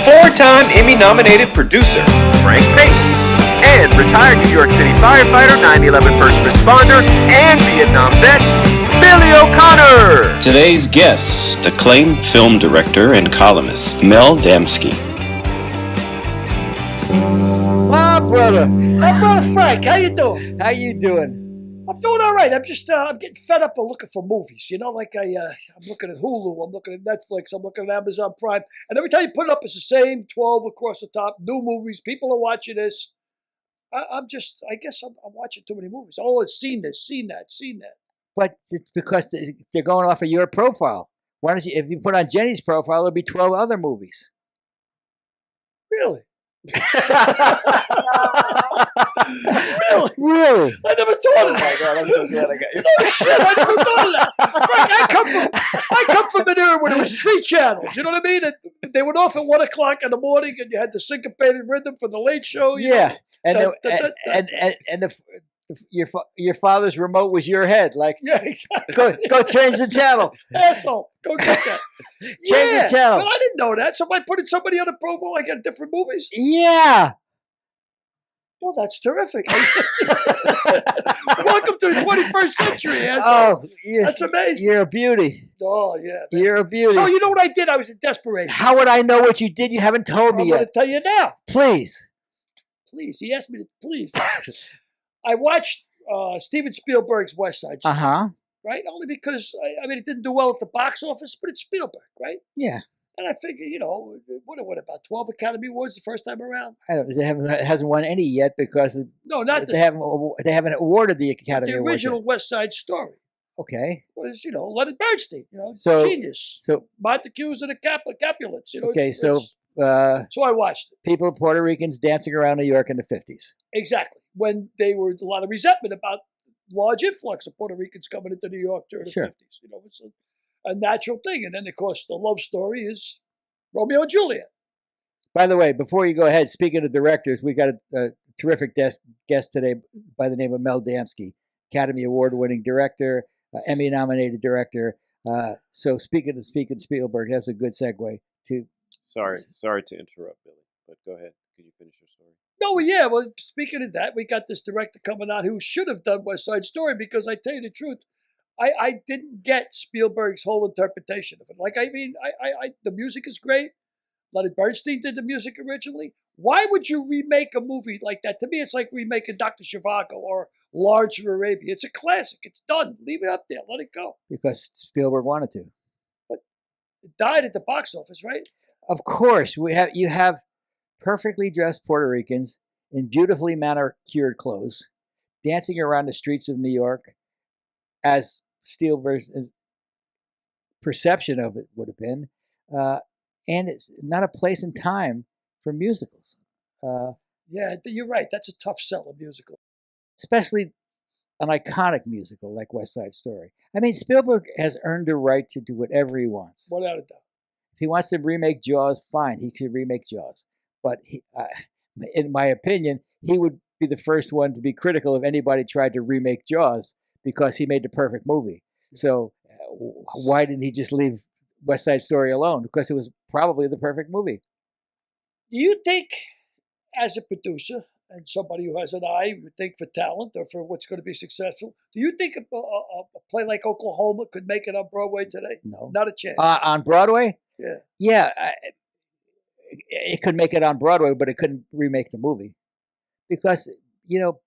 four-time Emmy-nominated producer, Frank Pace, and retired New York City firefighter, 9/11 first responder, and Vietnam vet, Billy O'Connor. Today's guest, acclaimed film director and columnist, Mel Damski. My brother Frank, how you doing? How you doing? I'm doing all right. I'm just I'm getting fed up of looking for movies. You know, like I'm looking at Hulu, I'm looking at Netflix, I'm looking at Amazon Prime, and every time you put it up, it's the same 12 across the top, new movies. People are watching this. I guess I'm watching too many movies. Oh, I've seen this, seen that. But it's because they're going off of your profile. Why don't you, if you put on Jenny's profile, there'll be 12 other movies. Really? Really? I never thought of that. Oh my God, I'm so glad I got you. No shit, I never thought of that. Frank, I come from an era when there was 3 channels. You know what I mean? And they went off at 1 o'clock in the morning, and you had the syncopated rhythm for the late show. Yeah, and your father's remote was your head. Like, yeah, exactly. Go change the channel, asshole. Go get that. Change the channel. Well, I didn't know that. So if I put somebody on the profile, I get different movies. Yeah. Well, that's terrific. Welcome to the 21st century, asshole. Oh, that's amazing. You're a beauty. Oh, yeah. You're a beauty. So you know what I did? I was in desperation. How would I know what you did? You haven't told me I'm yet. going to tell you now. Please. Please. He asked me to please. I watched Steven Spielberg's West Side Story. Right? Only because, I mean, it didn't do well at the box office, but it's Spielberg, right? Yeah. And I figure, you know, what about 12 Academy Awards the first time around? It hasn't won any yet because they haven't awarded the Academy Award. The original West Side Story. Okay. Was, you know, Leonard Bernstein, you know, genius. So Montagues and the Capulets, you know. Okay, so I watched it. People, Puerto Ricans dancing around New York in the 50s. Exactly. When they were a lot of resentment about large influx of Puerto Ricans coming into New York during the 50s. You know, it's a natural thing. And then, of course, the love story is Romeo and Juliet. By the way, before you go ahead, speaking of directors, we got a terrific guest today by the name of Mel Damski, Academy Award-winning director, Emmy-nominated director. So speaking of Spielberg, that's a good segue to... Sorry to interrupt, Billy, but go ahead. Can you finish your story? No, yeah. Well, speaking of that, we got this director coming out who should have done West Side Story because I tell you the truth, I didn't get Spielberg's whole interpretation of it. Like, I mean, the music is great. Leonard Bernstein did the music originally. Why would you remake a movie like that? To me, it's like remaking Dr. Zhivago or Lawrence of Arabia. It's a classic. It's done. Leave it up there. Let it go. Because Spielberg wanted to. But it died at the box office, right? Of course, you have perfectly dressed Puerto Ricans in beautifully manicured clothes, dancing around the streets of New York, as Spielberg's perception of it would have been, and it's not a place and time for musicals. Yeah, you're right. That's a tough sell, a musical, especially an iconic musical like West Side Story. I mean, Spielberg has earned the right to do whatever he wants. Without a doubt. If he wants to remake Jaws, fine, he could remake Jaws. But in my opinion, he would be the first one to be critical if anybody tried to remake Jaws because he made the perfect movie. So why didn't he just leave West Side Story alone? Because it was probably the perfect movie. Do you think, as a producer and somebody who has an eye, you think for talent or for what's going to be successful, do you think a play like Oklahoma could make it on Broadway today? No. Not a chance. On Broadway? Yeah. Yeah. It could make it on Broadway, but it couldn't remake the movie. Because, you know,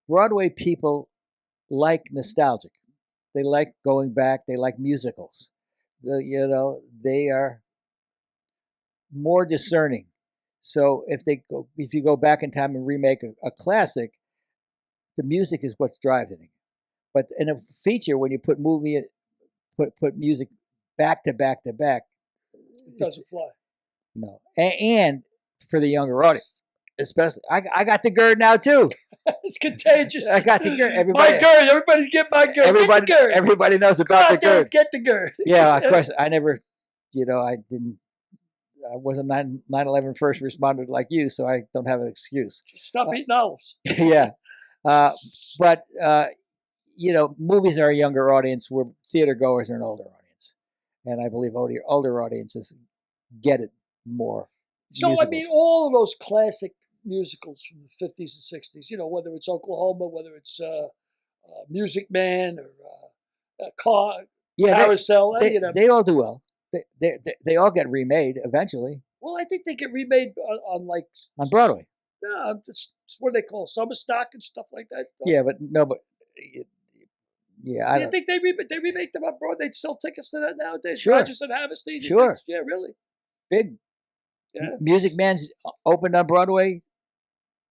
Broadway people like nostalgic. They like going back. They like musicals. You know, they are more discerning. So if you go back in time and remake a classic, the music is what's driving it. But in a feature, when you put music back to back to back, it doesn't fly. No, and for the younger audience, especially, I got the GERD now too. It's contagious. I got the GERD. My GERD. Everybody's getting my GERD. Everybody knows about the GERD. Get the GERD. Yeah, of course. I never, I wasn't 9/11 first responder like you, so I don't have an excuse. Stop eating olives. Yeah, but movies are a younger audience. Where theater goers are an older audience, and I believe older audiences get it more. So musicals. I mean, all of those classic musicals from the 50s and 60s. You know, whether it's Oklahoma, whether it's Music Man or Carousel. they, you know. they all do well. They all get remade eventually Well, I think they get remade on like on Broadway. what do they call summer stock and stuff like that. Yeah, but no, but yeah, I Do you don't. think they remake them on Broadway? They'd sell tickets to that nowadays. Sure. Rodgers and Hammerstein. Sure. Yeah, really. Big Yeah. Music Man's opened on Broadway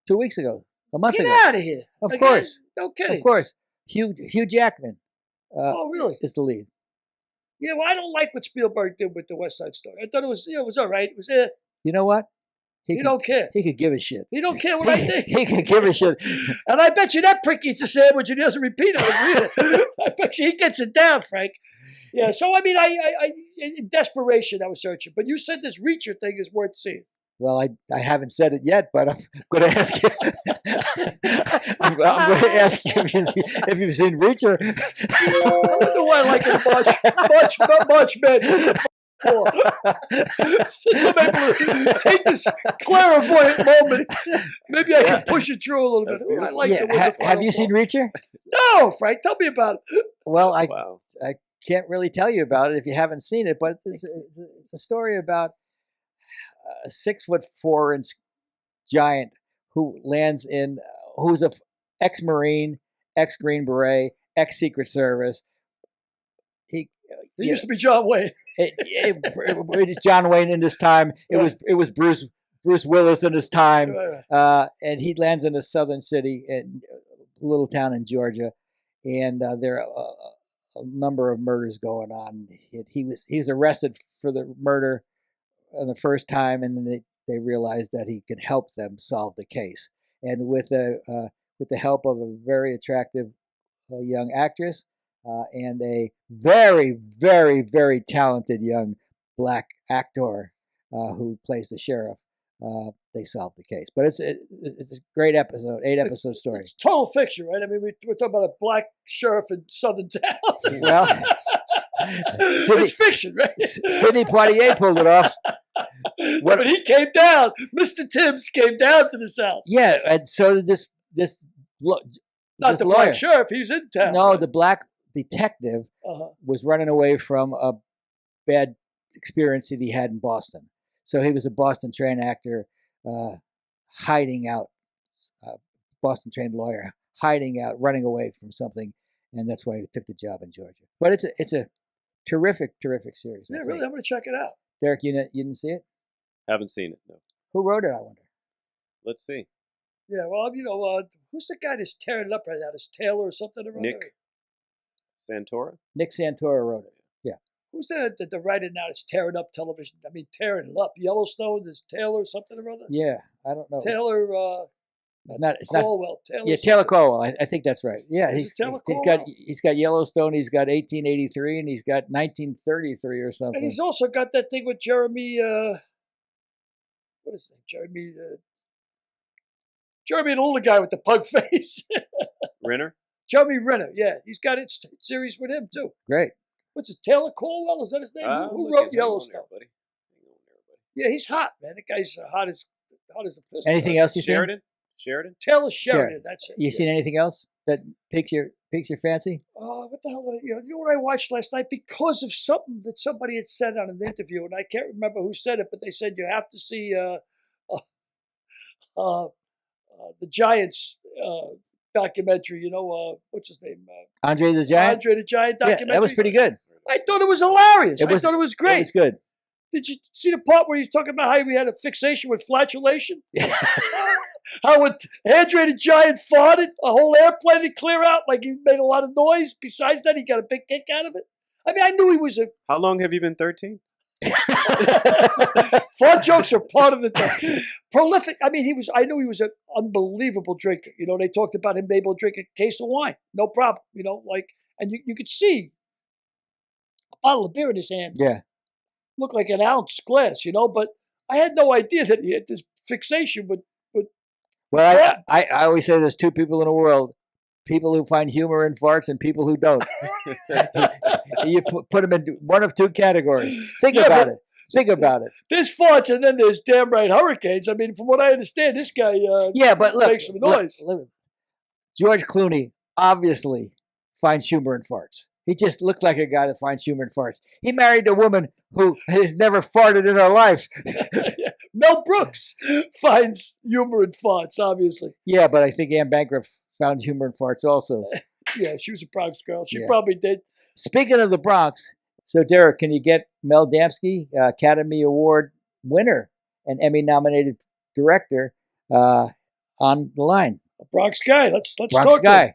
2 weeks ago, a month Get ago. out of here. Of Again? course, No kidding. of course. Hugh Jackman Oh, really? is the lead. Yeah. Well, I don't like what Spielberg did with the West Side Story. I thought it was all right. It was You know what? He don't care. He could give a shit. He don't care what I think. He could give a shit. And I bet you that prick eats a sandwich and he doesn't repeat it. I bet you he gets it down, Frank. Yeah. So I mean, I in desperation I was searching, but you said this Reacher thing is worth seeing. Well, I haven't said it yet, but I'm going to ask you. I'm going to ask you if you've seen Reacher. I wonder why I like it much better. Since I'm able to take this clairvoyant moment, maybe I can push it through a little bit. I like Yeah, have you seen Reacher? No, Frank. Tell me about it. Well, I Wow. can't really tell you about it if you haven't seen it, but it's a story about a 6'4" giant who lands in, who's a ex-Marine, ex-Green Beret, ex-Secret Service. He used to be John Wayne. It is John Wayne in this time. It was Bruce Willis in his time, and he lands in a southern city, in a little town in Georgia, and there are a number of murders going on. He was arrested for the murder on the first time, and then they realized that he could help them solve the case. And with the help of a very attractive young actress and a very, very, very talented young black actor who plays the sheriff, they solved the case. But it's a great episode, 8-episode story. It's total fiction, right? I mean, we're talking about a black sheriff in southern town. Well, it's fiction, right? Sidney Poitier pulled it off. But he came down. Mr. Tibbs came down to the South. Yeah, and so did this Not the lawyer. black sheriff. He's in town. No, the black detective Uh-huh. was running away from a bad experience that he had in Boston. So he was a Boston-trained actor, hiding out, Boston-trained lawyer, hiding out, running away from something, and that's why he took the job in Georgia. But it's a terrific series. Yeah, really. I'm going to check it out. Derek, you didn't see it? Haven't seen it, no. Who wrote it, I wonder? Let's see. Yeah, well, who's the guy that's tearing it up right now? Is Taylor or something? Or Nick other? Santora? Nick Santora wrote it. Yeah. Who's the writer now that's tearing up television? I mean, tearing it up. Yellowstone is Taylor something or other? Yeah, I don't know. Taylor It's not. Colwell. Taylor Yeah, Taylor Colwell. I think that's right. Yeah, Is it Taylor he's got Yellowstone. He's got 1883, and he's got 1933 or something. And he's also got that thing with Jeremy. What is it? Jeremy, the older guy with the pug face. Renner? Jeremy Renner. Yeah, he's got it series with him too. Great. What's it? Taylor Colwell? Is that his name? Who look wrote at- hang on Yellowstone? there, buddy. Hang on there, buddy. Yeah, he's hot, man. The guy's hot as a pistol. Anything else you seen? Sheridan? Taylor Sheridan. That's it. You seen anything else that piques your fancy? What the hell did you know what I watched last night? Because of something that somebody had said on an interview, and I can't remember who said it, but they said you have to see the Giants documentary. What's his name? Andre the Giant? Andre the Giant documentary. Yeah, that was pretty good. I thought it was hilarious. I thought it was great. It was good. Did you see the part where he's talking about how we had a fixation with flatulation? How when Andre the Giant farted, a whole airplane to clear out, like he made a lot of noise. Besides that, he got a big kick out of it. I mean, I knew he was a... How long have you been 13? Fart jokes are part of the thing. Prolific. I mean, I knew he was an unbelievable drinker. They talked about him being able to drink a case of wine. No problem. And you could see a bottle of beer in his hand. Yeah. Looked like an ounce glass, but I had no idea that he had this fixation with Well, I always say there's two people in the world: people who find humor in farts and people who don't. You put them in one of two categories. Think about it. Think about it. There's farts and then there's damn right hurricanes. I mean, from what I understand, this guy Yeah, but look, makes some noise. George Clooney obviously finds humor in farts. He just looks like a guy that finds humor in farts. He married a woman who has never farted in her life. Mel Brooks finds humor in farts, obviously. Yeah, but I think Anne Bancroft found humor in farts also. Yeah, she was a Bronx girl. She Yeah. probably did. Speaking of the Bronx, so Derek, can you get Mel Damski, Academy Award winner and Emmy-nominated director, on the line? A Bronx guy. Let's Bronx talk to him. guy.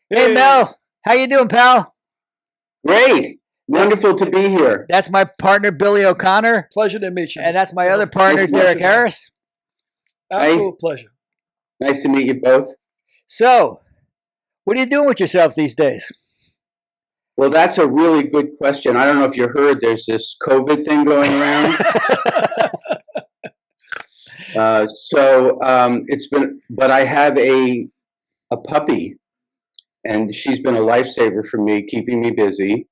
Hey, Mel, how you doing, pal? Great. Wonderful to be here. That's my partner, Billy O'Connor, Pleasure to meet you. and that's my other partner, Nice Derek pleasure. Harris. Absolute pleasure. Nice to meet you both. So, what are you doing with yourself these days? Well, that's a really good question. I don't know if you heard, there's this COVID thing going around. It's been, but I have a puppy, and she's been a lifesaver for me, keeping me busy.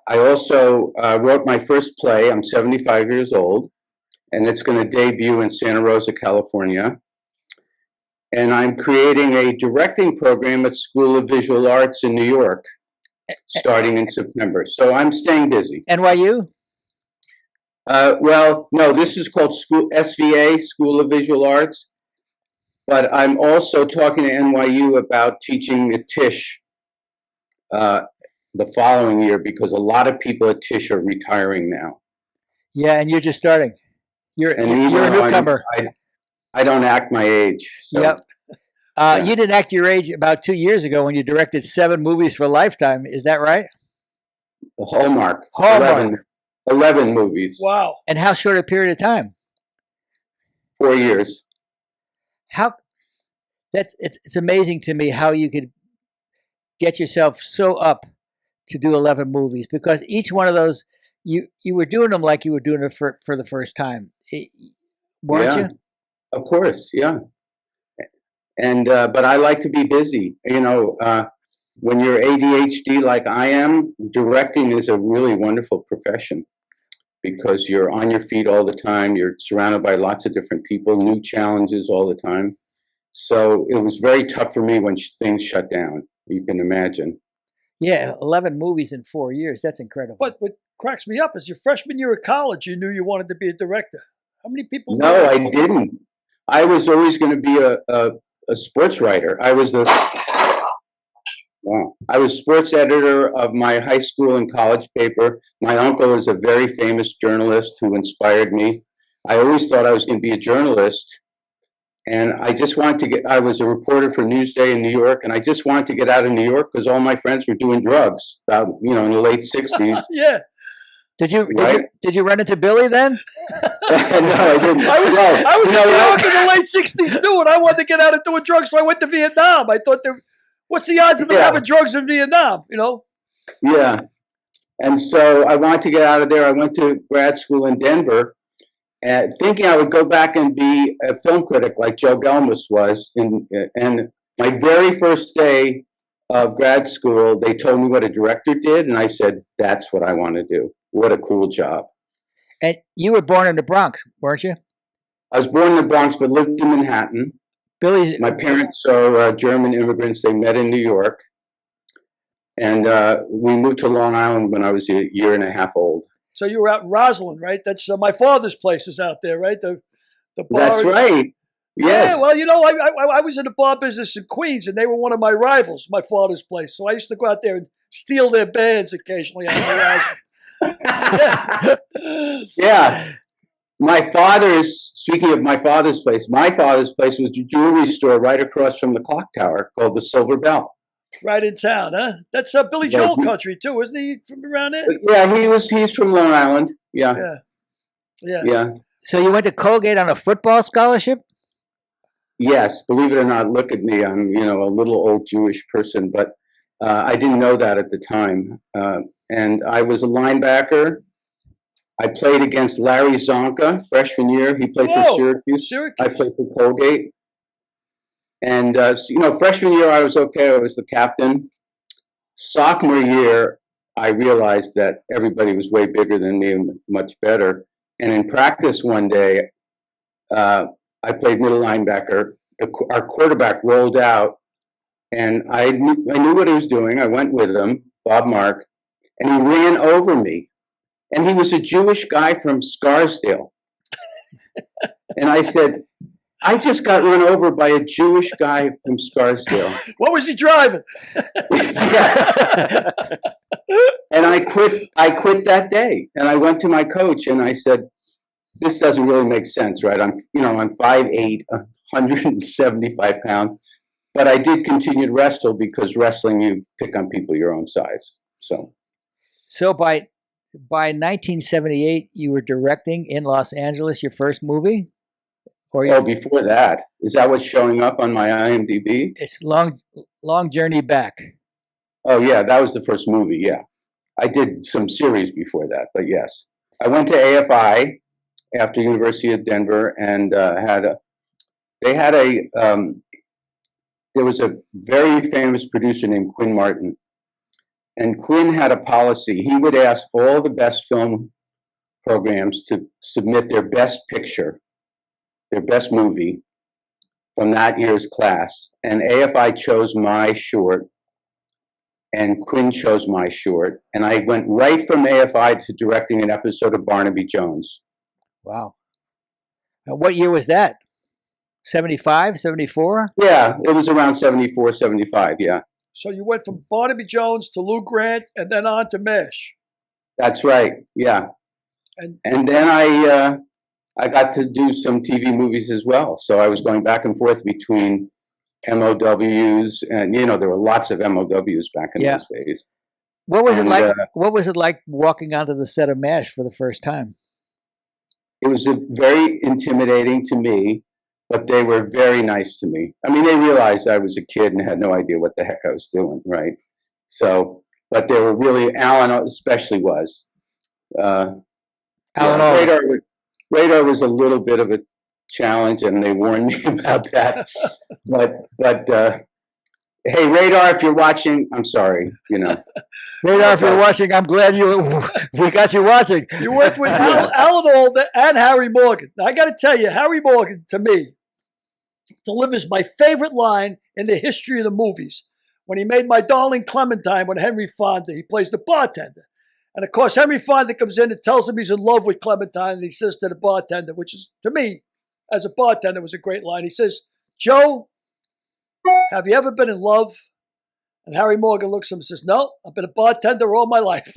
I also wrote my first play. I'm 75 years old, and it's going to debut in Santa Rosa, California. And I'm creating a directing program at School of Visual Arts in New York, starting in September. So I'm staying busy. NYU? Well, no, this is called SVA, School of Visual Arts. But I'm also talking to NYU about teaching at Tisch the following year, because a lot of people at Tisch are retiring now. Yeah, and you're just starting. You're And a newcomer. I don't act my age. So. Yep. Yeah. You didn't act your age about 2 years ago when you directed 7 movies for Lifetime. Is that right? The Hallmark. Hallmark. 11 movies. Wow. And how short a period of time? 4 years. It's amazing to me how you could get yourself so up to do 11 movies, because each one of those you were doing them like you were doing it for the first time, weren't Yeah. you? Of course, yeah. And but I like to be busy. You know, when you're ADHD like I am, directing is a really wonderful profession, because you're on your feet all the time. You're surrounded by lots of different people, new challenges all the time. So it was very tough for me when things shut down. You can imagine. Yeah, 11 movies in 4 years. That's incredible. But what cracks me up is your freshman year of college, you knew you wanted to be a director. How many people? No, I didn't. I was always going to be a sports writer. I was sports editor of my high school and college paper. My uncle is a very famous journalist who inspired me. I always thought I was going to be a journalist. And I just wanted to I was a reporter for Newsday in New York, and I just wanted to get out of New York because all my friends were doing drugs about, in the late 60s. Yeah. Did you run into Billy then? No, I didn't. I was in New York in the late 60s too, and I wanted to get out of doing drugs, so I went to Vietnam. I thought, what's the odds of them having drugs in Vietnam, Yeah. And so I wanted to get out of there. I went to grad school in Denver, thinking I would go back and be a film critic like Joe Gelmus was. And my very first day of grad school, they told me what a director did, and I said, that's what I want to do. What a cool job. And you were born in the Bronx, weren't you? I was born in the Bronx, but lived in Manhattan. My parents are German immigrants. They met in New York. And we moved to Long Island when I was a year and a half old. So you were out in Roslyn, right? That's my father's place is out there, right? The bar. That's right. Yes. Yeah, well, I was in the bar business in Queens, and they were one of my rivals, my father's place. So I used to go out there and steal their bands occasionally. Yeah. Speaking of my father's place was a jewelry store right across from the clock tower called the Silver Bell. Right in town, huh? That's Billy Joel country too, isn't he, from around there? Yeah, he's from Long Island. Yeah. So you went to Colgate on a football scholarship? Yes, believe it or not, look at me. I'm, a little old Jewish person, but I didn't know that at the time. And I was a linebacker. I played against Larry Zonka freshman year. He played for Syracuse. I played for Colgate. And, freshman year I was okay. I was the captain. Sophomore year, I realized that everybody was way bigger than me and much better. And in practice one day, I played middle linebacker. Our quarterback rolled out, and I knew what he was doing. I went with him, Bob Mark, and he ran over me. And he was a Jewish guy from Scarsdale. And I said, I just got run over by a Jewish guy from Scarsdale. What was he driving? Yeah. And I quit that day. And I went to my coach and I said, this doesn't really make sense, right? I'm 5'8", 175 pounds, but I did continue to wrestle because wrestling, you pick on people your own size. So by 1978, you were directing in Los Angeles your first movie? Or before that. Is that what's showing up on my IMDb? It's Long Journey Back. Oh, yeah, that was the first movie, yeah. I did some series before that, but yes. I went to AFI after University of Denver and there was a very famous producer named Quinn Martin. And Quinn had a policy. He would ask all the best film programs to submit their best picture, their best movie from that year's class. And AFI chose my short, and Quinn chose my short. And I went right from AFI to directing an episode of Barnaby Jones. Wow. What year was that? 75, 74? Yeah, it was around 74, 75, yeah. So you went from Barnaby Jones to Lou Grant and then on to MISCHIEF. That's right, yeah. And then I got to do some TV movies as well. So I was going back and forth between MOWs, and there were lots of MOWs back in those days. What was it like? What was it like walking onto the set of MASH for the first time? It was very intimidating to me, but they were very nice to me. I mean, they realized I was a kid and had no idea what the heck I was doing, right? So, but they were really, Alan especially was. Alan, Radar was a little bit of a challenge, and they warned me about that. but hey, Radar, if you're watching, I'm sorry. Radar, if you're watching, I'm glad we got you watching. You worked with Alan Alda and Harry Morgan. Now, I got to tell you, Harry Morgan, to me, delivers my favorite line in the history of the movies. When he made My Darling Clementine with Henry Fonda, he plays the bartender. And of course, Henry Fonda comes in and tells him he's in love with Clementine, and he says to the bartender, which is, to me, as a bartender, was a great line. He says, Joe, have you ever been in love? And Harry Morgan looks at him and says, no, I've been a bartender all my life.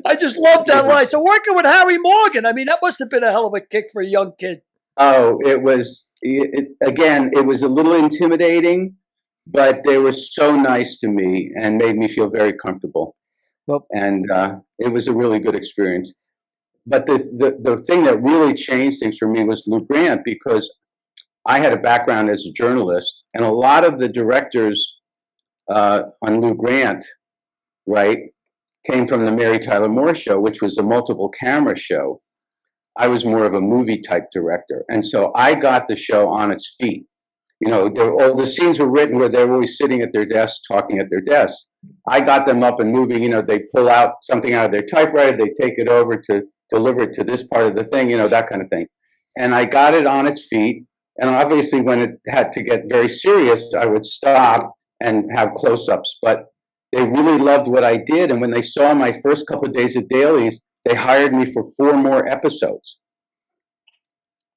I just love that line. So working with Harry Morgan, I mean, that must have been a hell of a kick for a young kid. Oh, it was, again, it was a little intimidating, but they were so nice to me and made me feel very comfortable. Well, and it was a really good experience. But the thing that really changed things for me was Lou Grant, because I had a background as a journalist, and a lot of the directors on Lou Grant, right, came from the Mary Tyler Moore Show, which was a multiple camera show. I was more of a movie type director. And so I got the show on its feet. All the scenes were written where they were always sitting at their desk, talking at their desk. I got them up and moving. They pull out something out of their typewriter, they take it over to deliver it to this part of the thing, that kind of thing. And I got it on its feet. And obviously when it had to get very serious, I would stop and have close-ups. But they really loved what I did. And when they saw my first couple of days at dailies, they hired me for 4 more episodes.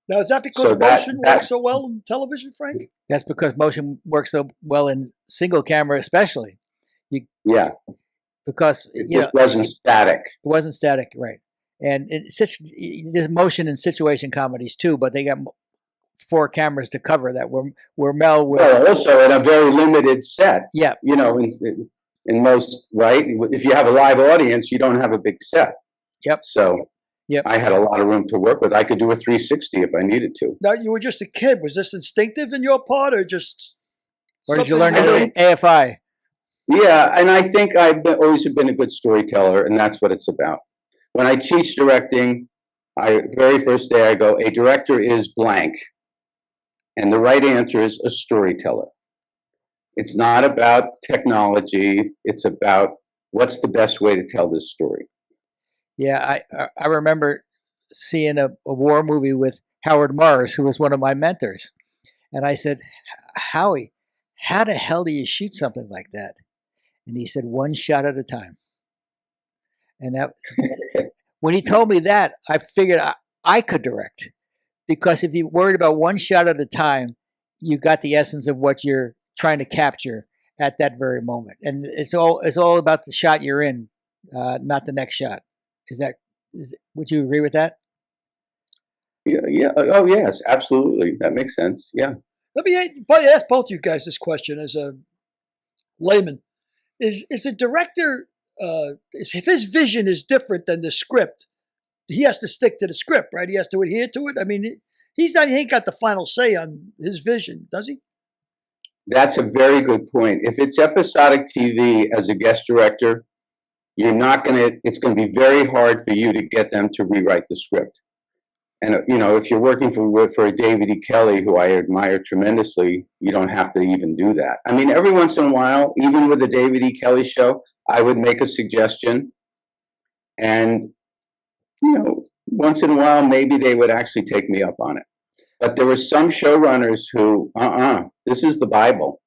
Now, is that because motion works so well in television, Frank? That's because motion works so well in single camera, especially. Yeah. Because it wasn't static. It wasn't static, right? And there's motion in situation comedies too, but they got 4 cameras to cover that. Where Mel was also in a very limited set. Yeah. In most, right? If you have a live audience, you don't have a big set. Yep. So I had a lot of room to work with. I could do a 360 if I needed to. Now, you were just a kid. Was this instinctive in your part, or just? Or did you learn it at AFI? Yeah, and I think I've always been a good storyteller, and that's what it's about. When I teach directing, very first day I go, a director is blank. And the right answer is a storyteller. It's not about technology. It's about what's the best way to tell this story. Yeah, I remember seeing a war movie with Howard Morris, who was one of my mentors. And I said, Howie, how the hell do you shoot something like that? And he said, one shot at a time. And that, when he told me that, I figured I could direct. Because if you're worried about one shot at a time, you got the essence of what you're trying to capture at that very moment. And it's all about the shot you're in, not the next shot. Would you agree with that? Yeah. Oh, yes, absolutely. That makes sense. Yeah. Let me ask both of you guys this question as a layman. Is a director, if his vision is different than the script, he has to stick to the script, right? He has to adhere to it. I mean, he ain't got the final say on his vision, does he? That's a very good point. If it's episodic TV as a guest director, it's going to be very hard for you to get them to rewrite the script. And, if you're working for a David E. Kelley, who I admire tremendously, you don't have to even do that. I mean, every once in a while, even with a David E. Kelley show, I would make a suggestion. And, once in a while, maybe they would actually take me up on it. But there were some showrunners who, this is the Bible.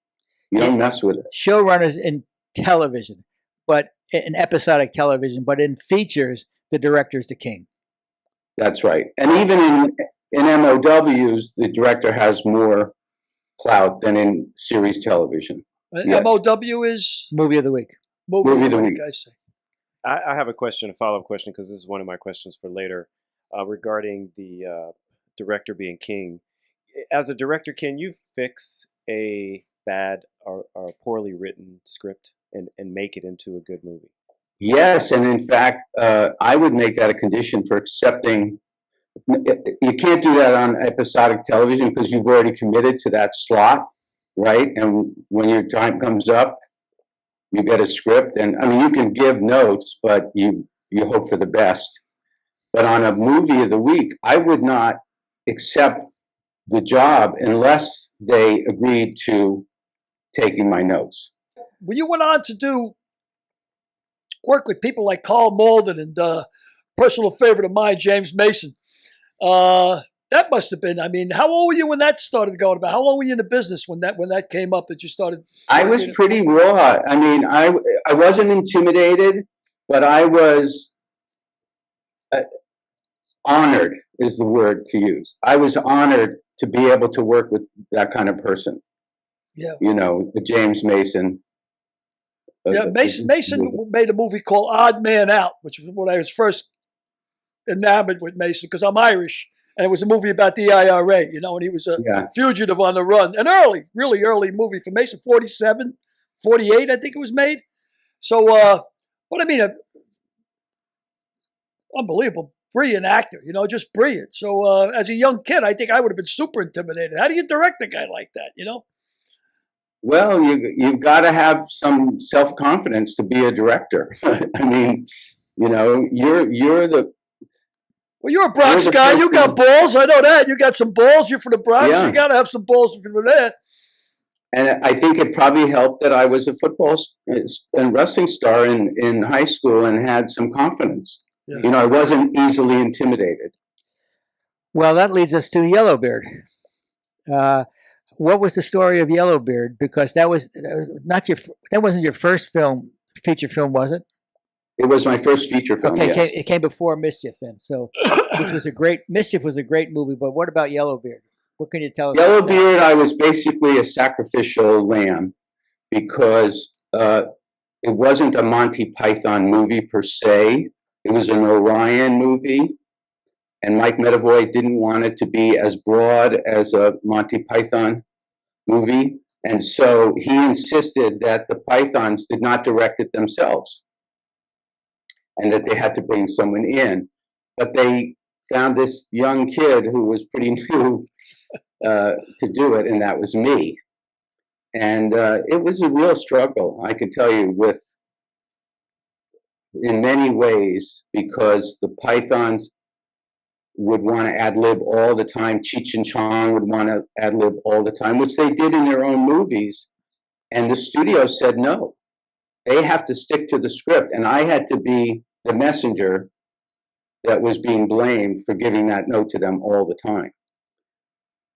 You don't mess with it. Showrunners in television, but in episodic television, but in features, the director's the king. That's right. And even in MOWs, the director has more clout than in series television. Yes. MOW is? Movie of the Week. Movie of the Week. I say. I have a follow-up question, because this is one of my questions for later, regarding the director being king. As a director, can you fix a bad or poorly written script and make it into a good movie? Yes, and in fact, I would make that a condition for accepting. You can't do that on episodic television because you've already committed to that slot, right? And when your time comes up, you get a script, and I mean, you can give notes, but you hope for the best. But on a movie of the week, I would not accept the job unless they agreed to taking my notes. When you went on to work with people like Carl Malden and personal favorite of mine, James Mason, that must have been, I mean, how old were you when that started going about? How long were you in the business when that came up that you started? I was pretty raw. I mean, I wasn't intimidated, but I was honored is the word to use. I was honored to be able to work with that kind of person. Yeah. James Mason. Yeah, Mason made a movie called Odd Man Out, which was when I was first enamored with Mason, because I'm Irish, and it was a movie about the IRA, and he was a fugitive on the run. An really early movie for Mason, 47, 48, I think it was made. So, but I mean, unbelievable, brilliant actor, just brilliant. So as a young kid, I think I would have been super intimidated. How do you direct a guy like that, Well, you've got to have some self-confidence to be a director. I mean, you're the... Well, you're a Bronx guy. You got balls. I know that. You got some balls. You're from the Bronx. Yeah. You got to have some balls if you're there. And I think it probably helped that I was a football and wrestling star in high school and had some confidence. Yeah. I wasn't easily intimidated. Well, that leads us to Yellowbeard. What was the story of Yellowbeard? Because that wasn't your first feature film, was it? It was my first feature film. Okay, yes. It came before Mischief then. So, Mischief was a great movie. But what about Yellowbeard? What can you tell us? Yellowbeard, I was basically a sacrificial lamb because it wasn't a Monty Python movie per se. It was an Orion movie. And Mike Medavoy didn't want it to be as broad as a Monty Python movie. And so he insisted that the Pythons did not direct it themselves and that they had to bring someone in. But they found this young kid who was pretty new to do it, and that was me. And it was a real struggle, I can tell you, in many ways, because the Pythons would want to ad-lib all the time. Cheech and Chong would want to ad-lib all the time, which they did in their own movies. And the studio said no. They have to stick to the script. And I had to be the messenger that was being blamed for giving that note to them all the time.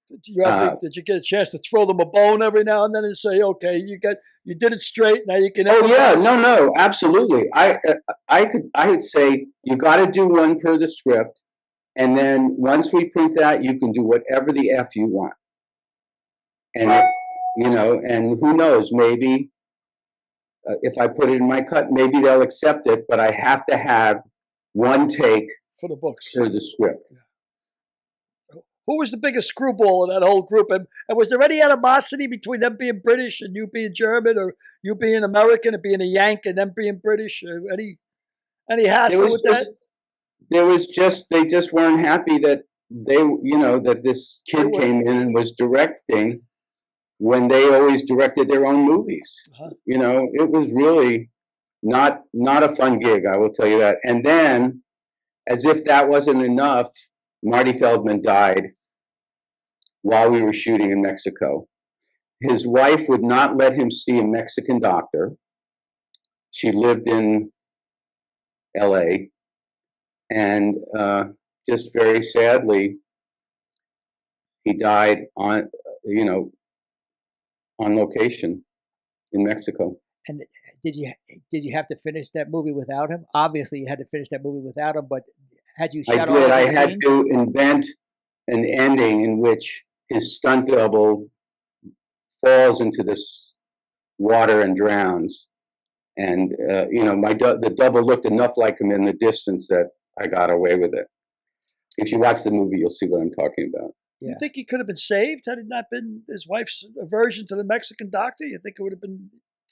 Did you get a chance to throw them a bone every now and then and say, okay, you did it straight, now you can... Oh yeah, no, absolutely. I would say, you got to do one per the script, and then once we print that, you can do whatever the F you want. And, and who knows, maybe if I put it in my cut, maybe they'll accept it, but I have to have one take for the books, for the script. Yeah. Who was the biggest screwball in that whole group? And was there any animosity between them being British and you being German, or you being American and being a Yank and them being British? Any hassle with that? There was they just weren't happy that that this kid came in and was directing when they always directed their own movies. It was really not a fun gig, I will tell you that. And then, as if that wasn't enough, Marty Feldman died while we were shooting in Mexico. His wife would not let him see a Mexican doctor. She lived in LA, and just very sadly, he died on location in Mexico. And did you have to finish that movie without him? Obviously, you had to finish that movie without him, but had you shot all of the I had scenes? to invent an ending in which his stunt double falls into this water and drowns. And, the double looked enough like him in the distance that I got away with it. If you watch the movie, you'll see what I'm talking about. Yeah. You think he could have been saved had it not been his wife's aversion to the Mexican doctor? You think it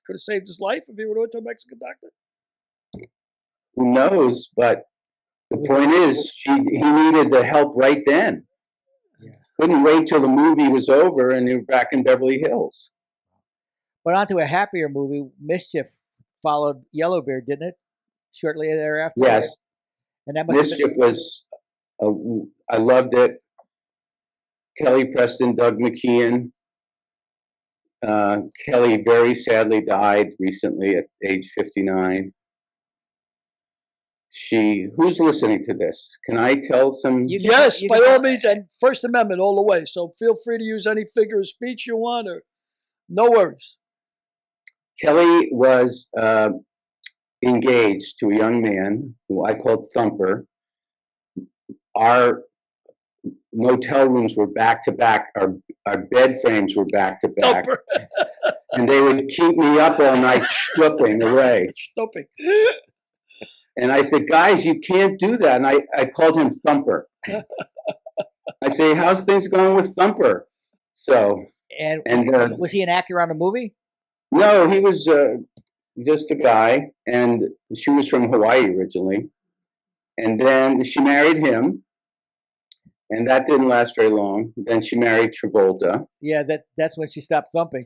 could have saved his life if he would have went to a Mexican doctor? Who knows? But the point is, he needed the help right then. Yeah. Couldn't wait till the movie was over and they were back in Beverly Hills. But onto a happier movie, Mischief followed Yellowbeard, didn't it? Shortly thereafter. Yes. And that Mischief was, I loved it. Kelly Preston, Doug McKeon. Kelly very sadly died recently at age 59. Who's listening to this? Can I tell some? Yes, by all means, and First Amendment all the way. So feel free to use any figure of speech you want, or no worries. Kelly was engaged to a young man who I called Thumper. Our motel rooms were back to back. Our bed frames were back to back. And they would keep me up all night stooping away. Stooping. And I said, guys, you can't do that. And I called him Thumper. I say, how's things going with Thumper? So. And was he an actor on the movie? No, he was just a guy. And she was from Hawaii originally. And then she married him. And that didn't last very long. Then she married Travolta. Yeah, that's when she stopped thumping.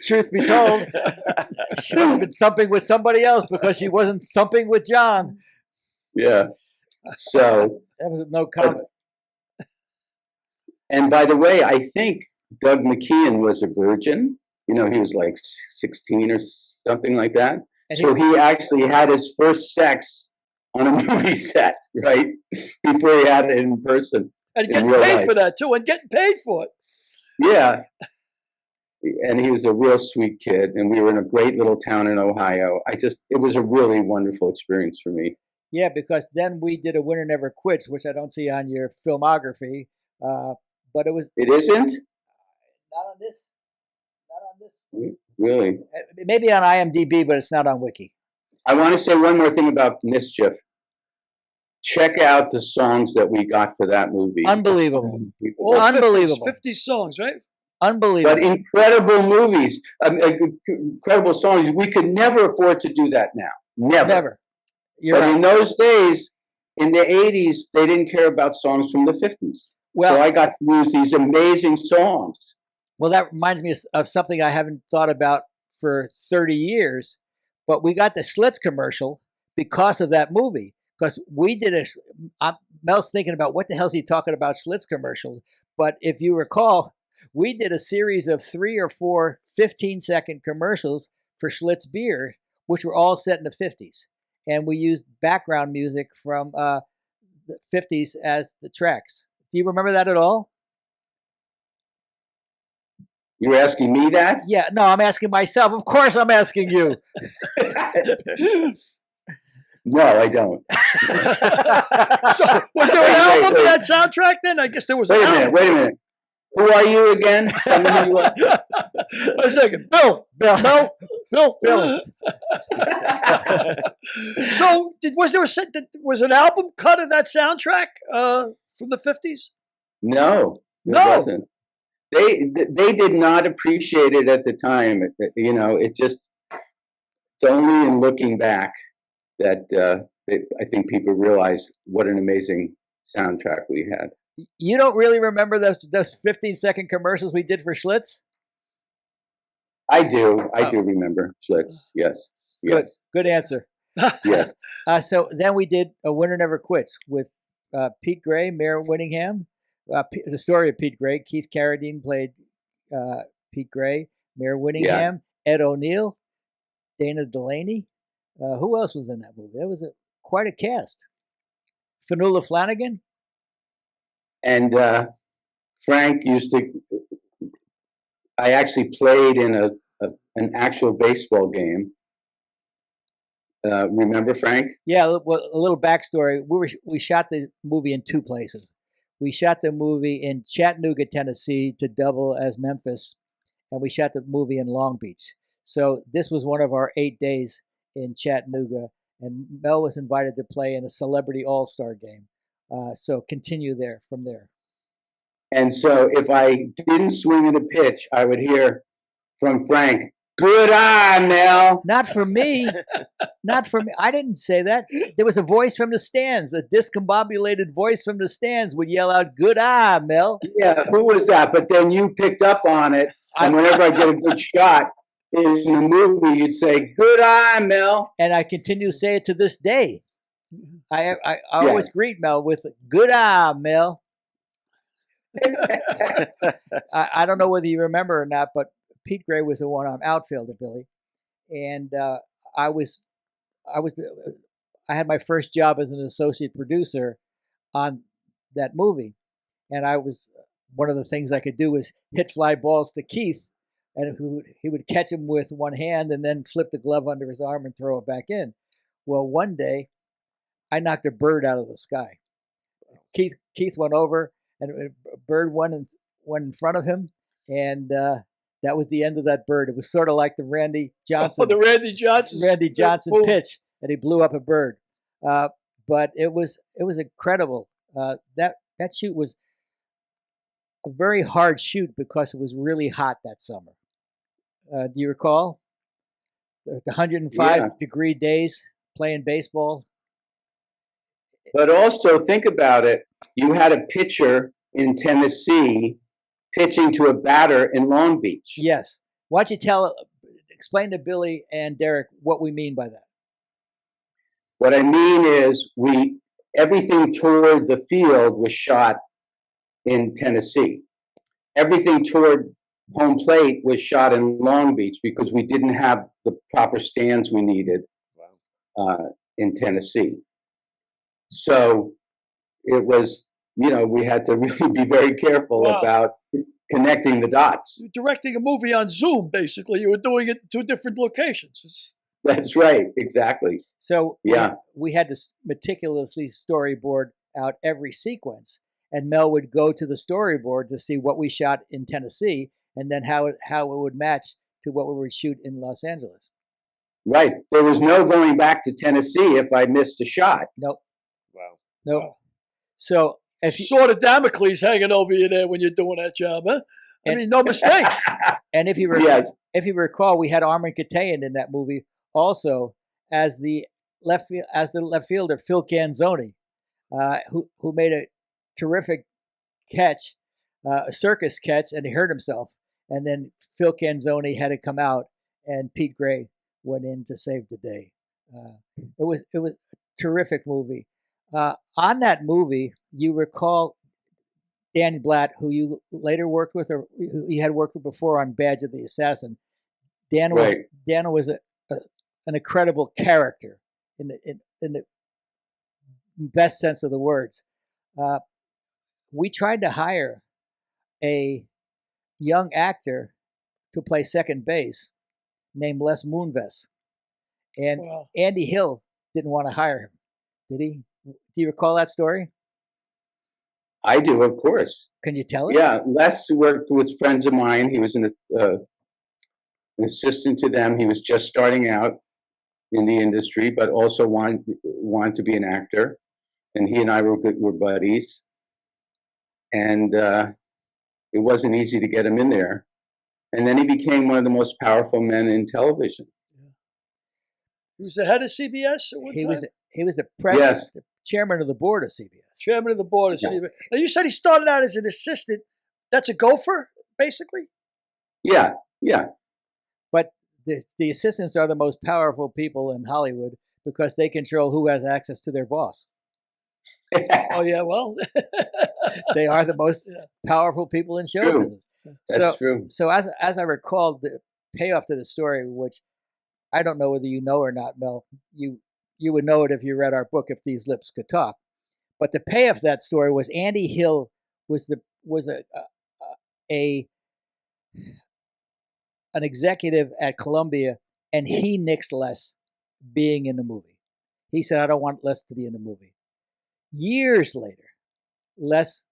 Truth be told, she must have been thumping with somebody else because she wasn't thumping with John. Yeah. So that was no comment. And by the way, I think Doug McKeon was a virgin. He was like 16 or something like that. And so he actually had his first sex on a movie set, right? Before he had it in person. And getting paid for that, too, and getting paid for it. Yeah. And he was a real sweet kid, and we were in a great little town in Ohio. It was a really wonderful experience for me. Yeah, because then we did A Winner Never Quits, which I don't see on your filmography, but it was... It isn't? Not on this. Not on this. Really? Maybe on IMDb, but it's not on Wiki. I want to say one more thing about Mischief. Check out the songs that we got for that movie. Unbelievable. Unbelievable. 50 songs, right? Unbelievable. But incredible movies, incredible songs. We could never afford to do that now. Never. You're right. In those days, in the 80s, they didn't care about songs from the 50s. So I got to use these amazing songs. Well, that reminds me of something I haven't thought about for 30 years, but we got the Schlitz commercial because of that movie. Because we did Mel's thinking about what the hell is he talking about Schlitz commercials, But if you recall, we did a series of 3 or 4 15-second commercials for Schlitz beer, which were all set in the 50s. And we used background music from the 50s as the tracks. Do you remember that at all? You were asking me that? Yeah, no, I'm asking myself. Of course I'm asking you. No, I don't. So, was there an album in that soundtrack then? I guess there was an album. Wait a minute. Who are you again? Tell me who you are. A second. Bill. So, was an album cut of that soundtrack from the 50s? No, it wasn't. They did not appreciate it at the time. You know, it's only in looking back that I think people realize what an amazing soundtrack we had. You don't really remember those 15-second commercials we did for Schlitz? I do. I do remember Schlitz. Yes. Good answer. Yes. So then we did A Winner Never Quits with Pete Gray, Mayor Winningham. The story of Pete Gray. Keith Carradine played Pete Gray, Mayor Winningham, Ed O'Neill, Dana Delaney. Who else was in that movie? That was quite a cast. Fanula Flanagan. And Frank used to. I actually played in an actual baseball game. Remember, Frank? Yeah. Well, a little backstory. We shot the movie in 2 places. We shot the movie in Chattanooga, Tennessee, to double as Memphis, and we shot the movie in Long Beach. So this was one of our 8 days in Chattanooga, and Mel was invited to play in a celebrity all-star game. So continue from there. And so if I didn't swing at a pitch, I would hear from Frank, "Good eye, Mel." Not for me. Not for me. I didn't say that. There was a voice from the stands. A discombobulated voice from the stands would yell out, "Good eye, Mel." Yeah, who was that? But then you picked up on it. And whenever I get a good shot in the movie, you'd say, "Good eye, Mel." And I continue to say it to this day. I always greet Mel with, "Good eye, Mel." I don't know whether you remember or not, but Pete Gray was a one-arm outfielder, Billy, and I had my first job as an associate producer on that movie, and one of the things I could do was hit fly balls to Keith, and he would catch them with one hand and then flip the glove under his arm and throw it back in. Well, one day I knocked a bird out of the sky. Keith went over, and a bird went in front of him, and that was the end of that bird. It was sort of like the Randy Johnson. Oh, the Randy Johnson pitch, and he blew up a bird. But it was incredible. That shoot was a very hard shoot because it was really hot that summer. Do you recall the 105-degree days playing baseball? But also think about it. You had a pitcher in Tennessee pitching to a batter in Long Beach. Yes. Why don't you explain to Billy and Derek what we mean by that? What I mean is everything toward the field was shot in Tennessee. Everything toward home plate was shot in Long Beach because we didn't have the proper stands we needed in Tennessee. So it was, we had to really be very careful about connecting the dots. You're directing a movie on Zoom, basically. You were doing it to different locations. That's right, exactly. So we had to meticulously storyboard out every sequence, and Mel would go to the storyboard to see what we shot in Tennessee, and then how it would match to what we would shoot in Los Angeles. Right. There was no going back to Tennessee if I missed a shot. Nope. Wow. Nope. Wow. So if you saw the Damocles hanging over you there when you're doing that job, huh? I mean, no mistakes. And if you recall, we had Armin Katayan in that movie also as the left fielder Phil Canzoni, who made a terrific catch, a circus catch, and he hurt himself. And then Phil Canzoni had to come out, and Pete Gray went in to save the day. It was a terrific movie. On that movie, you recall Danny Blatt, who you later worked with, or who you had worked with before on Badge of the Assassin. Dan was Right. Dan was an incredible character in the best sense of the words. We tried to hire a young actor to play second base named Les Moonves, and Wow. Andy Hill didn't want to hire him. Did he? Do you recall that story? I do, of course. Can you tell it? Yeah, Les worked with friends of mine. He was an assistant to them. He was just starting out in the industry, but also wanted to be an actor. And he and I were buddies. And it wasn't easy to get him in there. And then he became one of the most powerful men in television. He was the head of CBS at one He time? was the president, Yes. the chairman of the board of CBS. Chairman of the board of Yeah. CBS. Now, you said he started out as an assistant. That's a gopher, basically? Yeah, yeah. But the assistants are the most powerful people in Hollywood because they control who has access to their boss. Oh, yeah, well. They are the most Yeah. powerful people in show True. business. That's true. So as I recall, the payoff to the story, which I don't know whether you know or not, Mel, you would know it if you read our book, If These Lips Could Talk. But the payoff of that story was Andy Hill was an executive at Columbia, and he nixed Les being in the movie. He said, "I don't want Les to be in the movie." Years later, Les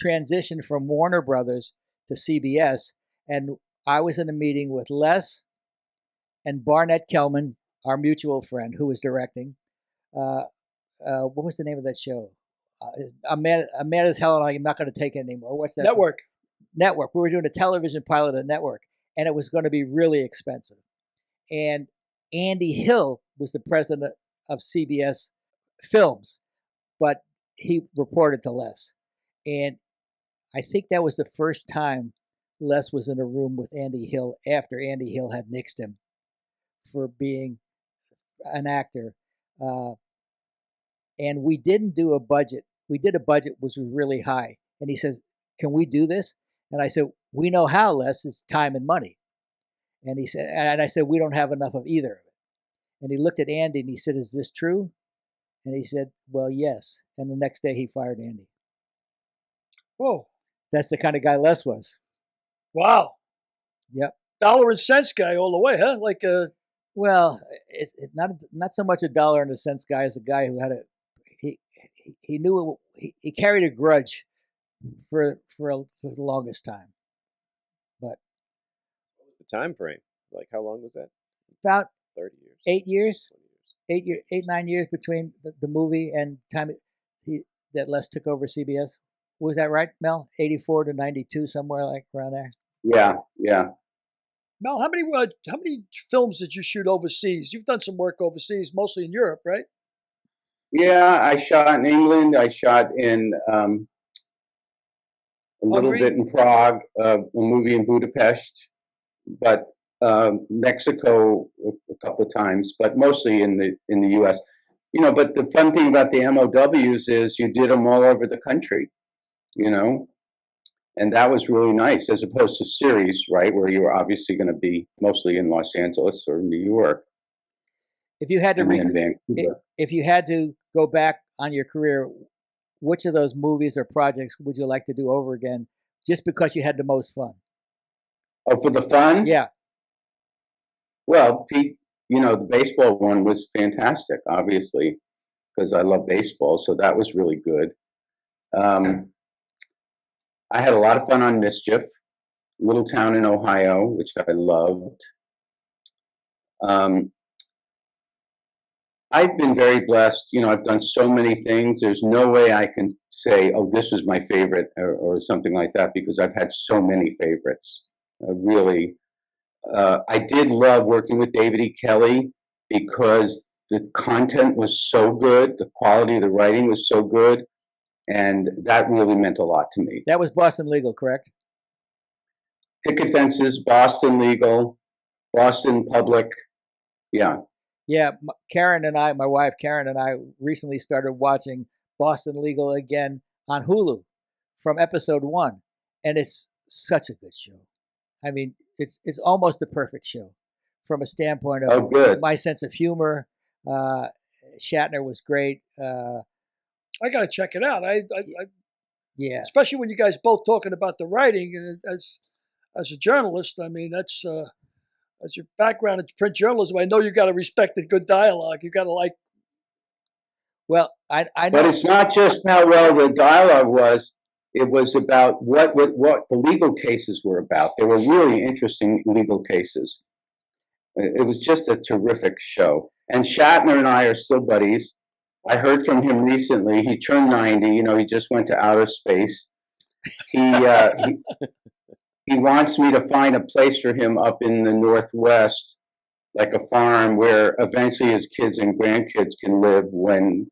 transitioned from Warner Brothers to CBS, and I was in a meeting with Les and Barnett Kellman, our mutual friend, who was directing. What was the name of that show? I'm mad as hell, and I'm not going to take it anymore. What's that? Network. Network. We were doing a television pilot at Network, and it was going to be really expensive. And Andy Hill was the president of CBS Films, but he reported to Les. And I think that was the first time Les was in a room with Andy Hill after Andy Hill had nixed him for being an actor. And we didn't do a budget. We did a budget which was really high. And he says, "Can we do this?" And I said, "We know how, Les. It's time and money." And he said, and I said, "We don't have enough of either of it." And he looked at Andy and he said, "Is this true?" And he said, "Well, yes." And the next day he fired Andy. Whoa. That's the kind of guy Les was. Wow. Yep. Dollar and cents guy all the way, huh? Like Well, it's not so much a dollar and a cents guy as a guy who had he knew he carried a grudge for the longest time. But What was the time frame? Like, how long was that? about 30 years? 8 years, 20 years? 9 years between the movie and time that Les took over CBS. Was that right, Mel? 84 to 92, somewhere like around there. Yeah, yeah. Mel, how many films did you shoot overseas? You've done some work overseas, mostly in Europe, right? Yeah, I shot in England. I shot in a little Hungary? bit in Prague, a movie in Budapest, but Mexico a couple of times, but mostly in the U.S. You know, but the fun thing about the MOWs is you did them all over the country, you know, and that was really nice as opposed to series, right, where you were obviously going to be mostly in Los Angeles or New York. If you had to and then Vancouver. if you had to go back on your career, which of those movies or projects would you like to do over again, just because you had the most fun? Oh, for the fun? Yeah. Well, Pete, you know, the baseball one was fantastic, obviously, because I love baseball, so that was really good. I had a lot of fun on Mischief, little town in Ohio, which I loved. I've been very blessed. You know, I've done so many things. There's no way I can say, oh, this was my favorite or something like that, because I've had so many favorites. Really. I did love working with David E. Kelley because the content was so good. The quality of the writing was so good. And that really meant a lot to me. That was Boston Legal, correct? Picket Fences, Boston Legal, Boston Public. Yeah. Yeah, Karen and I, my wife Karen and I, recently started watching Boston Legal again on Hulu from episode 1, and it's such a good show. I mean, it's almost the perfect show from a standpoint of good. my sense of humor. Shatner was great. I got to check it out. Yeah. Especially when you guys both talking about the writing, and as a journalist, I mean, that's as your background in print journalism, I know you got to respect the good dialogue. You got to like. Well, I know. But it's not just how well the dialogue was. It was about what the legal cases were about. They were really interesting legal cases. It was just a terrific show. And Shatner and I are still buddies. I heard from him recently. He turned 90. You know, he just went to outer space. He wants me to find a place for him up in the Northwest, like a farm where eventually his kids and grandkids can live when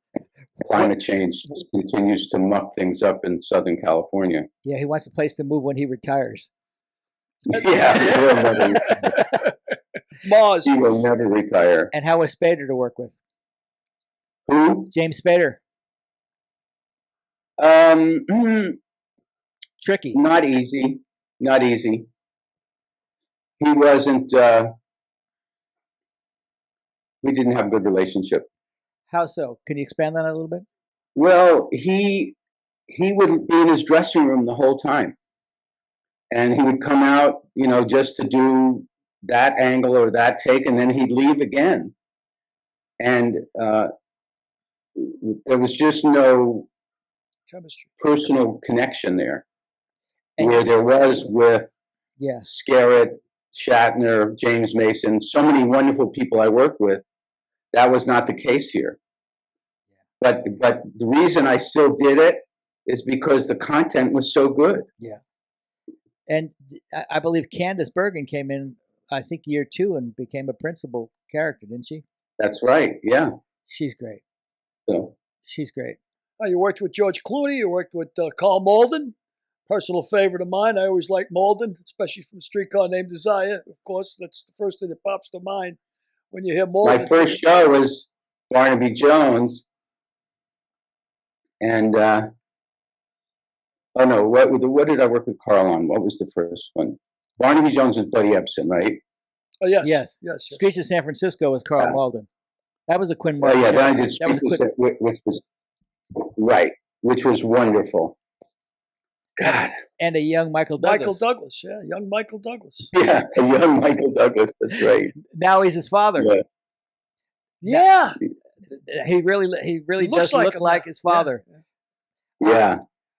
climate change continues to muck things up in Southern California. Yeah, he wants a place to move when he retires. Yeah, Mars. he will never retire. And how was Spader to work with? Who? James Spader. Tricky. Not easy. Not easy. He wasn't. We didn't have a good relationship. How so? Can you expand on that a little bit? Well, he would be in his dressing room the whole time, and he would come out, you know, just to do that angle or that take, and then he'd leave again. And there was just no Chemistry. personal connection there, And where there was with Yeah. Scarrett, Shatner, James Mason, so many wonderful people I worked with. That was not the case here. But the reason I still did it is because the content was so good. Yeah. And I believe Candace Bergen came in, I think, year 2 and became a principal character, didn't she? That's right. Yeah. She's great. So She's great. Oh, you worked with George Clooney. You worked with Carl Malden, personal favorite of mine. I always liked Malden, especially from Streetcar Named Desire. Of course, that's the first thing that pops to mind when you hear Malden. my first show was Barnaby Jones, and oh no, what did I work with Carl on? What was the first one? Barnaby Jones was Buddy Ebsen, right? Oh, yes. Yes. Yes. Streets of San Francisco with Carl Yeah. Malden. That was a Quinn Oh Martin yeah, show. then I did That was a Streets quick. of- which was right, which was wonderful. God, And a young Michael Douglas. Michael Douglas. Yeah, young Michael Douglas. yeah, a young Michael Douglas. That's right. Now he's his father. Yeah. Yeah. He really He does looks like look him like now. his father. Yeah,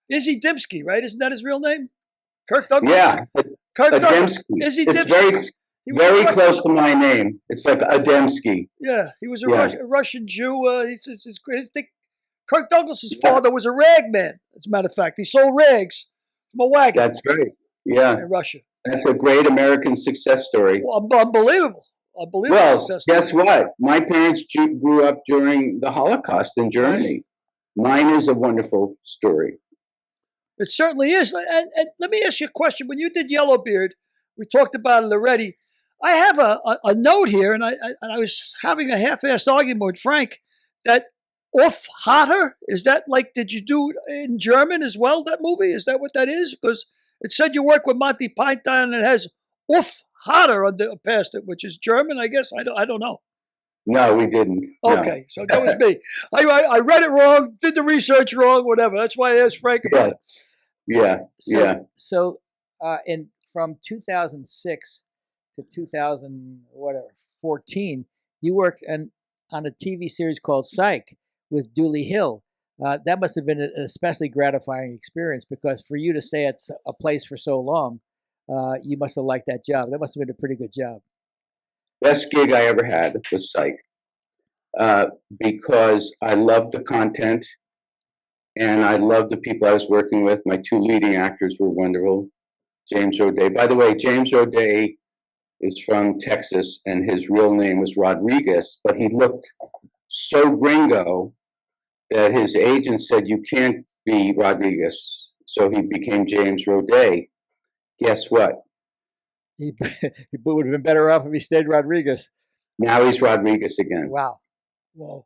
Izzy Dimsky, right? Isn't that his real name? Kirk Douglas? yeah. Kirk Douglas. Adamski. Izzy It's Dimsky. He was very a Rus- close to my name. It's like Adamski. Yeah, he was a, Yeah. a Russian Jew. Kirk Douglas's father was a rag man, as a matter of fact. He sold rags from a wagon That's right. Yeah, in Russia. that's a great American success story. Well, unbelievable. Unbelievable Well, success. guess what? My parents grew up during the Holocaust in Germany. Mine is a wonderful story. It certainly is. And let me ask you a question. When you did Yellowbeard, we talked about it already. I have a note here, and I was having a half-assed argument with Frank that Uff Hatter, is that like, did you do it in German as well, that movie? Is that what that is? Because it said you work with Monty Python and it has Uff Hatter past it, which is German, I guess. I don't know. No, we didn't. No. Okay, so that was me. I read it wrong, did the research wrong, whatever. That's why I asked Frank about it. Yeah, yeah. So from 2006 to 2014, you worked on a TV series called Psych with Dooley Hill. That must have been an especially gratifying experience, because for you to stay at a place for so long, you must have liked that job. That must have been a pretty good job. Best gig I ever had was Psych, because I loved the content and I loved the people I was working with. My 2 leading actors were wonderful. James O'Day. By the way, James O'Day is from Texas and his real name was Rodriguez, but he looked so gringo that his agent said, "You can't be Rodriguez." So he became James O'Day. Guess what? He would have been better off if he stayed Rodriguez. Now he's Rodriguez again. Wow. Well,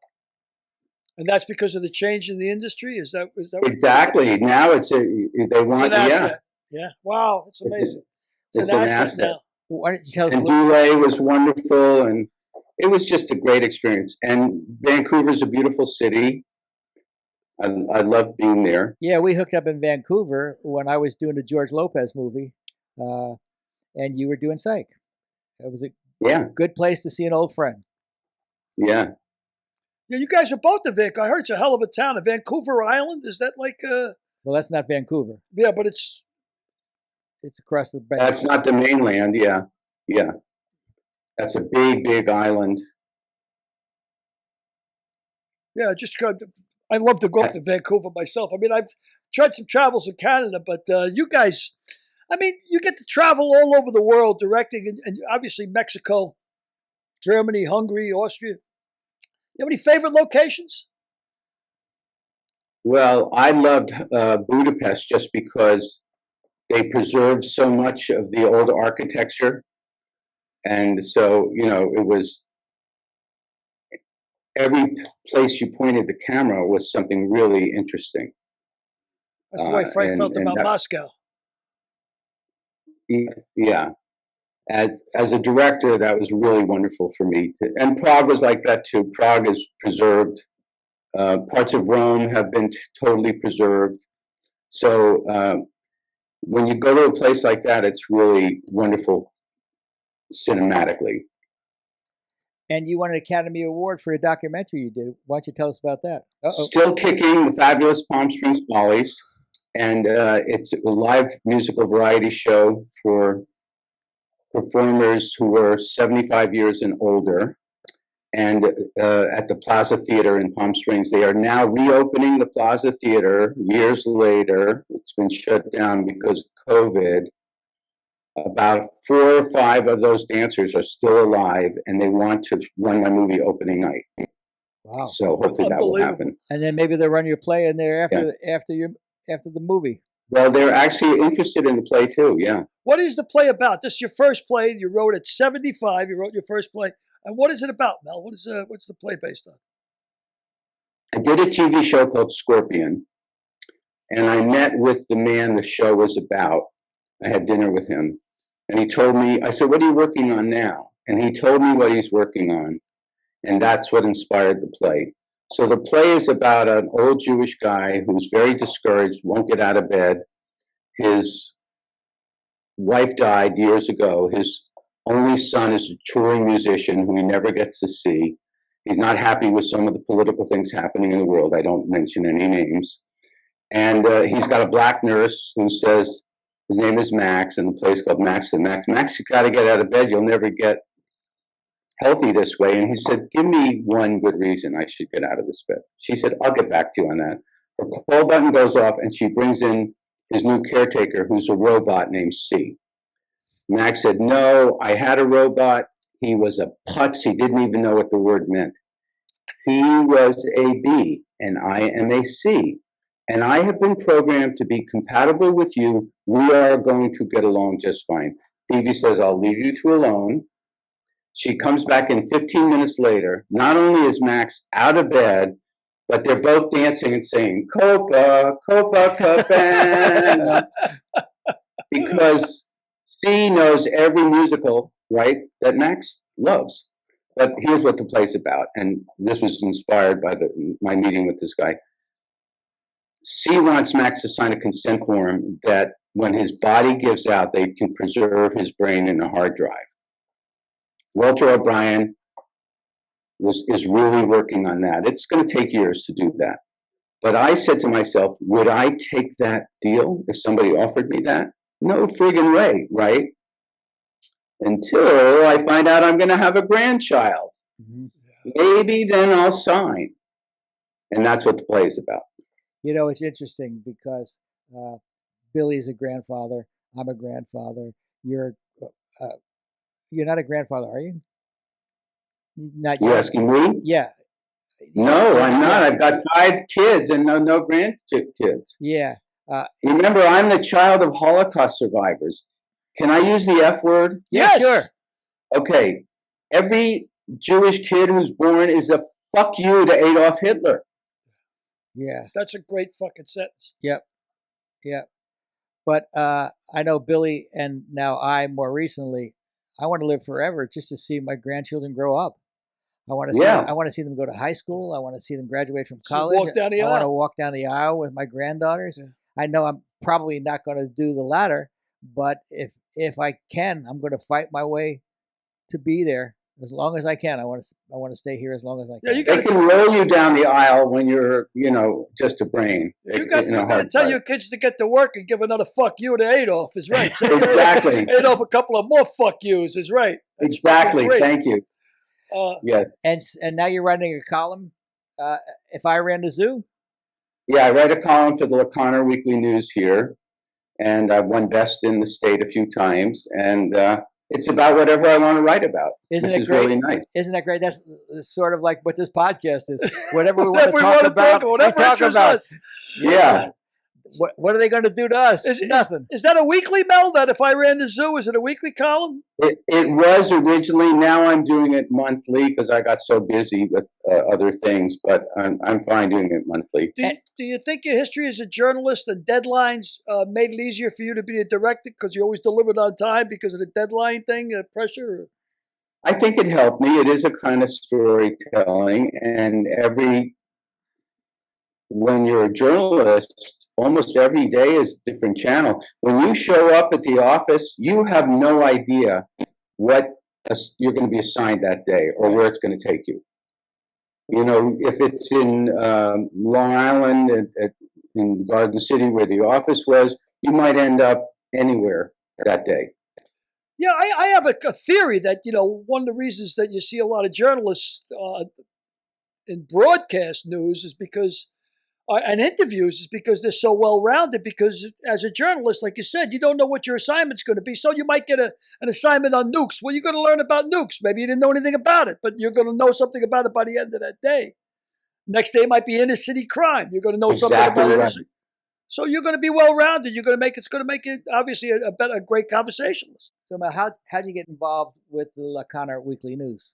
And that's because of the change in the industry. Is that what Exactly. Now they it's want, an yeah, asset? Yeah. Wow, it's amazing. It's an asset now. Why don't you tell us? and Dule was wonderful, and it was just a great experience. And Vancouver's a beautiful city. I love being there. Yeah, we hooked up in Vancouver when I was doing the George Lopez movie, and you were doing Psych. It was a Yeah, good place to see an old friend. yeah. Yeah, you guys are both in Vancouver. I heard it's a hell of a town. Vancouver Island, is that like? Well, that's not Vancouver. Yeah, but it's across the. That's not the mainland. Yeah, yeah. That's a big, big island. yeah. I'd love to go up to Vancouver myself. I mean, I've tried some travels in Canada, but you guys, I mean, you get to travel all over the world directing, and obviously Mexico, Germany, Hungary, Austria. You have any favorite locations? Well, I loved Budapest just because they preserved so much of the old architecture. And so, it was every place you pointed the camera was something really interesting. That's the way Frank felt about Moscow. Yeah. As a director, that was really wonderful for me. And Prague was like that too. Prague is preserved. Parts of Rome have been totally preserved. So when you go to a place like that, it's really wonderful cinematically. And you won an Academy Award for a documentary you did. Why don't you tell us about that? Still Kicking, the Fabulous Palm Springs Follies. And it's a live musical variety show for performers who were 75 years and older. And at the Plaza Theater in Palm Springs, they are now reopening the Plaza Theater years later. It's been shut down because of COVID. About 4 or 5 of those dancers are still alive, and they want to run my movie opening night. Wow! So hopefully that will happen. And then maybe they'll run your play in there after the movie. Well, they're actually interested in the play too. Yeah. What is the play about? This is your first play. You wrote at 75. You wrote your first play. And what is it about, Mel? What's the play based on? I did a TV show called Scorpion, and I met with the man the show was about. I had dinner with him, and he told me, I said, "What are you working on now?" And he told me what he's working on, and that's what inspired the play. So the play is about an old Jewish guy who's very discouraged, won't get out of bed. His wife died years ago. His only son is a touring musician who he never gets to see. He's not happy with some of the political things happening in the world. I don't mention any names. And he's got a black nurse who says, his name is Max, and the play's called Max. And Max, you got to get out of bed. You'll never get healthy this way. And he said, "Give me one good reason I should get out of this bed." She said, "I'll get back to you on that." Her call button goes off, and she brings in his new caretaker, who's a robot named C. Max said, "No, I had a robot. He was a putz. He didn't even know what the word meant. He was a B, and I am a C. And I have been programmed to be compatible with you. We are going to get along just fine." Phoebe says, "I'll leave you two alone." She comes back in 15 minutes later. Not only is Max out of bed, but they're both dancing and saying, "Copa, Copa, Cabana," because she knows every musical, right, that Max loves. But here's what the play's about, and this was inspired by my meeting with this guy. C wants Max to sign a consent form that when his body gives out, they can preserve his brain in a hard drive. Walter O'Brien is really working on that. It's going to take years to do that. But I said to myself, would I take that deal if somebody offered me that? No friggin' way, right? Until I find out I'm going to have a grandchild. Mm-hmm. Maybe then I'll sign. And that's what the play is about. You know, it's interesting because Billy's a grandfather. I'm a grandfather. You're not a grandfather, are you? Not yet. You asking me? Yeah. No, I'm not. I've got 5 kids and no grandkids. Yeah. Remember, I'm the child of Holocaust survivors. Can I use the F word? Yeah, sure. Okay. Every Jewish kid who's born is a fuck you to Adolf Hitler. Yeah. That's a great fucking sentence. Yep. Yep. But I know Billy, and now I more recently, I want to live forever just to see my grandchildren grow up. I want to see. Yeah. I want to see them go to high school. I want to see them graduate from So college. walk down the I want to aisle. walk down the aisle with my granddaughters. Yeah. I know I'm probably not going to do the latter, but if I can, I'm going to fight my way to be there as long as I can. I want to stay here as long as I can. Yeah, you They got can roll you down the aisle when you're, just a brain. you got in a to hard tell fight. your kids to get to work and give another fuck you to Adolf is right. So Exactly. Adolf a couple of more fuck yous is right. That's fucking Exactly. great. Thank you. Yes. And now you're writing a column. If I ran the zoo. Yeah, I write a column for the O'Connor Weekly News here, and I've won best in the state a few times, and it's about whatever I want to write about, Isn't which it is great? really nice. Isn't that great? That's sort of like what this podcast is. Whatever we want to Whatever we talk wanna about, we whatever talk interests about. us. Yeah. What are they going to do to us? Nothing. Is that a weekly, Mel? That if I ran the zoo, is it a weekly column? It was originally. Now I'm doing it monthly because I got so busy with other things, but I'm fine doing it monthly. Do you think your history as a journalist and deadlines made it easier for you to be a director because you always delivered on time because of the deadline thing, pressure? I think it helped me. It is a kind of storytelling, and when you're a journalist, almost every day is a different channel. When you show up at the office, you have no idea what you're going to be assigned that day or where it's going to take you. If it's in Long Island, in Garden City where the office was, you might end up anywhere that day. Yeah, I have a theory that, one of the reasons that you see a lot of journalists in broadcast news is because and interviews is because they're so well-rounded, because as a journalist, like you said, you don't know what your assignment's going to be. So you might get an assignment on nukes. Well, you're going to learn about nukes. Maybe you didn't know anything about it, but you're going to know something about it by the end of that day. Next day might be inner city crime. You're going to know something about it. Right. So you're going to be well-rounded. It's going to make it obviously a great conversationalist. So how did you get involved with the O'Connor Weekly News?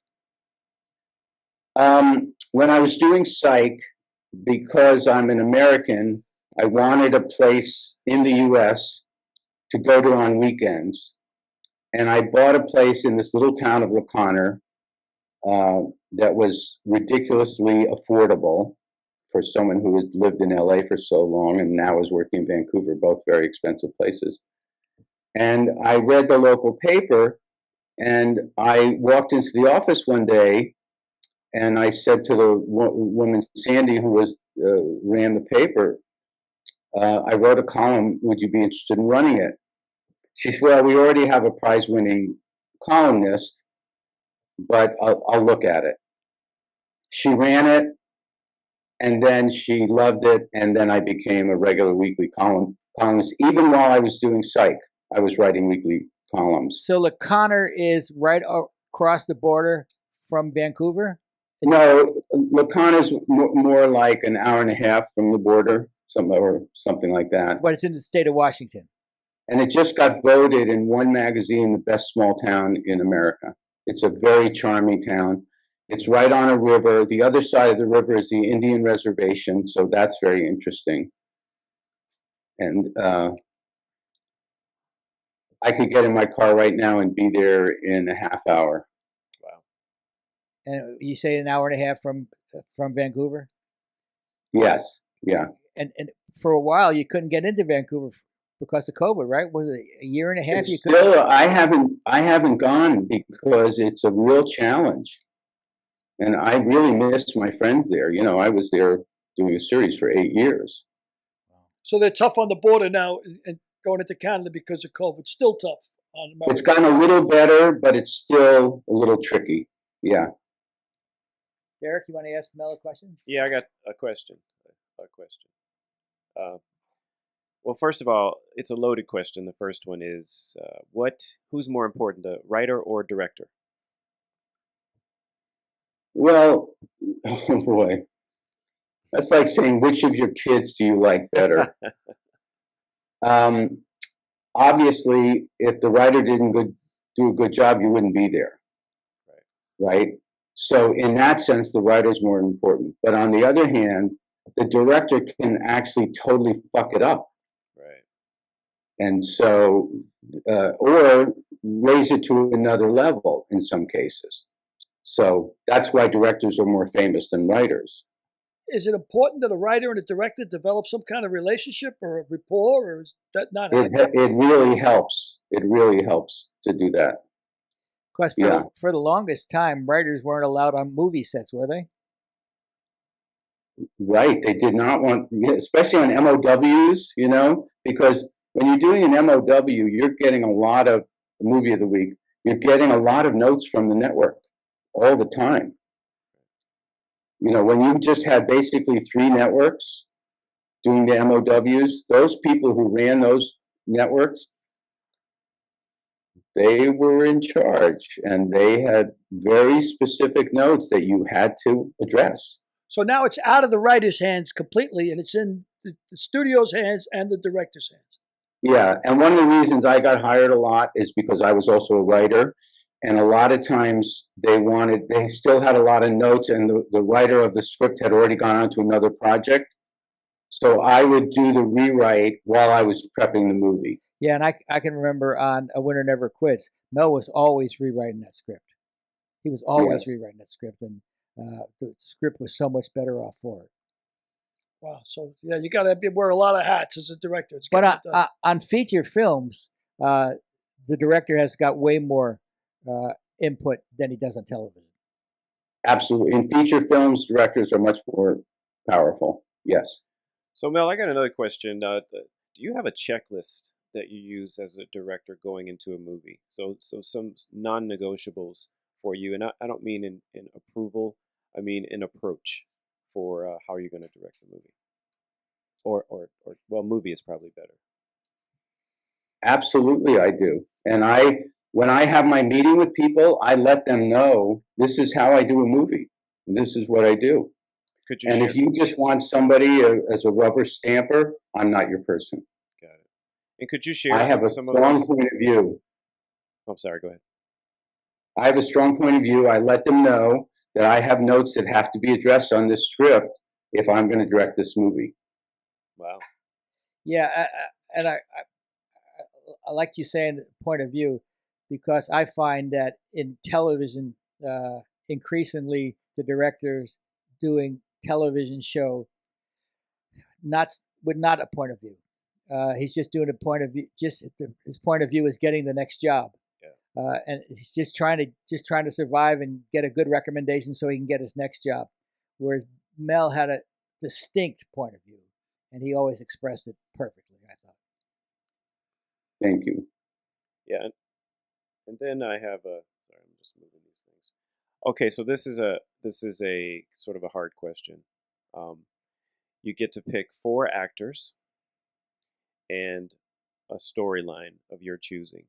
When I was doing psych, because I'm an American, I wanted a place in the U.S. to go to on weekends. And I bought a place in this little town of O'Connor that was ridiculously affordable for someone who had lived in L.A. for so long and now is working in Vancouver, both very expensive places. And I read the local paper, and I walked into the office one day, and I said to the woman, Sandy, who ran the paper, I wrote a column, would you be interested in running it? She said, well, we already have a prize-winning columnist, but I'll look at it. She ran it, and then she loved it, and then I became a regular weekly columnist. Even while I was doing psych, I was writing weekly columns. So O'Connor is right across the border from Vancouver? No, O'Connor's more like an hour and a half from the border, something like that. But it's in the state of Washington. And it just got voted in one magazine the best small town in America. It's a very charming town. It's right on a river. The other side of the river is the Indian reservation, so that's very interesting. And I could get in my car right now and be there in a half hour. And you say an hour and a half from Vancouver? Yes, yeah. And for a while you couldn't get into Vancouver because of COVID, right? Was it a year and a half? I haven't gone because it's a real challenge, and I really miss my friends there. I was there doing a series for 8 years. So they're tough on the border now and going into Canada because of COVID. Still tough on America. It's gotten a little better, but it's still a little tricky. Yeah. Derek, you want to ask Mel a question? Yeah, I got a question. Well, first of all, it's a loaded question. The first one is, who's more important, a writer or director? Well, oh boy. That's like saying, which of your kids do you like better? Obviously, if the writer didn't do a good job, you wouldn't be there. Right? So in that sense, the writer's more important. But on the other hand, the director can actually totally fuck it up. Right. And so, or raise it to another level in some cases. So that's why directors are more famous than writers. Is it important that a writer and a director develop some kind of relationship or a rapport, or is that not It really helps. It really helps to do that. Of course, for the longest time, writers weren't allowed on movie sets, were they? Right. They did not want, especially on MOWs, you know, because when you're doing an MOW, you're getting a lot of the movie of the week. You're getting a lot of notes from the network all the time. You know, when you just had basically 3 networks doing the MOWs, those people who ran those networks, they were in charge and they had very specific notes that you had to address. So now it's out of the writer's hands completely, and it's in the studio's hands and the director's hands. Yeah, and one of the reasons I got hired a lot is because I was also a writer. And a lot of times they still had a lot of notes, and the writer of the script had already gone on to another project. So I would do the rewrite while I was prepping the movie. Yeah, and I can remember on A Winner Never Quits, Mel was always rewriting that script. He was always rewriting that script, and the script was so much better off for it. Wow. So, yeah, you got to wear a lot of hats as a director. But on feature films, the director has got way more input than he does on television. Absolutely. In feature films, directors are much more powerful. Yes. So Mel, I got another question. Do you have a checklist that you use as a director going into a movie? So some non-negotiables for you, and I don't mean in approval. I mean in approach for how you're going to direct the movie. Or well, movie is probably better. Absolutely, I do. And when I have my meeting with people, I let them know this is how I do a movie. This is what I do. Could you and if you just want somebody as a rubber stamper, I'm not your person. Got it. And could you share I have a strong point of view. I'm sorry, go ahead. I have a strong point of view. I let them know that I have notes that have to be addressed on this script if I'm going to direct this movie. Wow. Yeah, and I like you saying point of view, because I find that in television, increasingly the directors doing television show with not a point of view. He's just doing a point of view. His point of view is getting the next job, and he's just trying to survive and get a good recommendation so he can get his next job. Whereas Mel had a distinct point of view, and he always expressed it perfectly, I thought. Thank you. Yeah, and then I have sorry, I'm just moving these things. Okay, so this is a sort of a hard question. You get to pick 4 actors and a storyline of your choosing.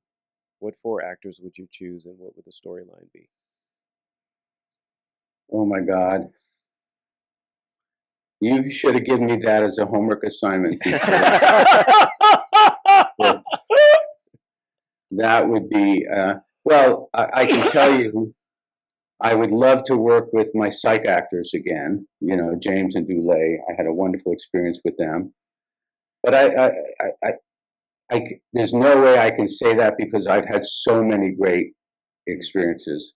What 4 actors would you choose, and what would the storyline be? Oh my God. You should have given me that as a homework assignment. That would be, well, I can tell you, I would love to work with my psych actors again, you know, James and Dulé. I had a wonderful experience with them. But there's no way I can say that because I've had so many great experiences.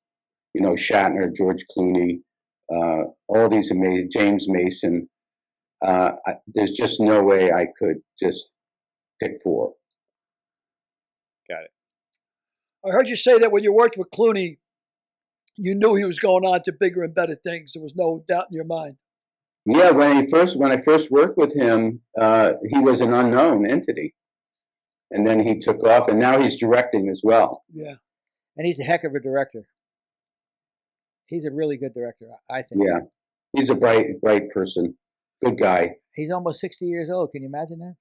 You know, Shatner, George Clooney, all these amazing, James Mason. There's just no way I could just pick 4. Got it. I heard you say that when you worked with Clooney, you knew he was going on to bigger and better things. There was no doubt in your mind. Yeah, when I first worked with him, he was an unknown entity, and then he took off, and now he's directing as well. Yeah, and he's a heck of a director. He's a really good director, I think. Yeah, he's a bright person, good guy. He's almost 60 years old. Can you imagine that?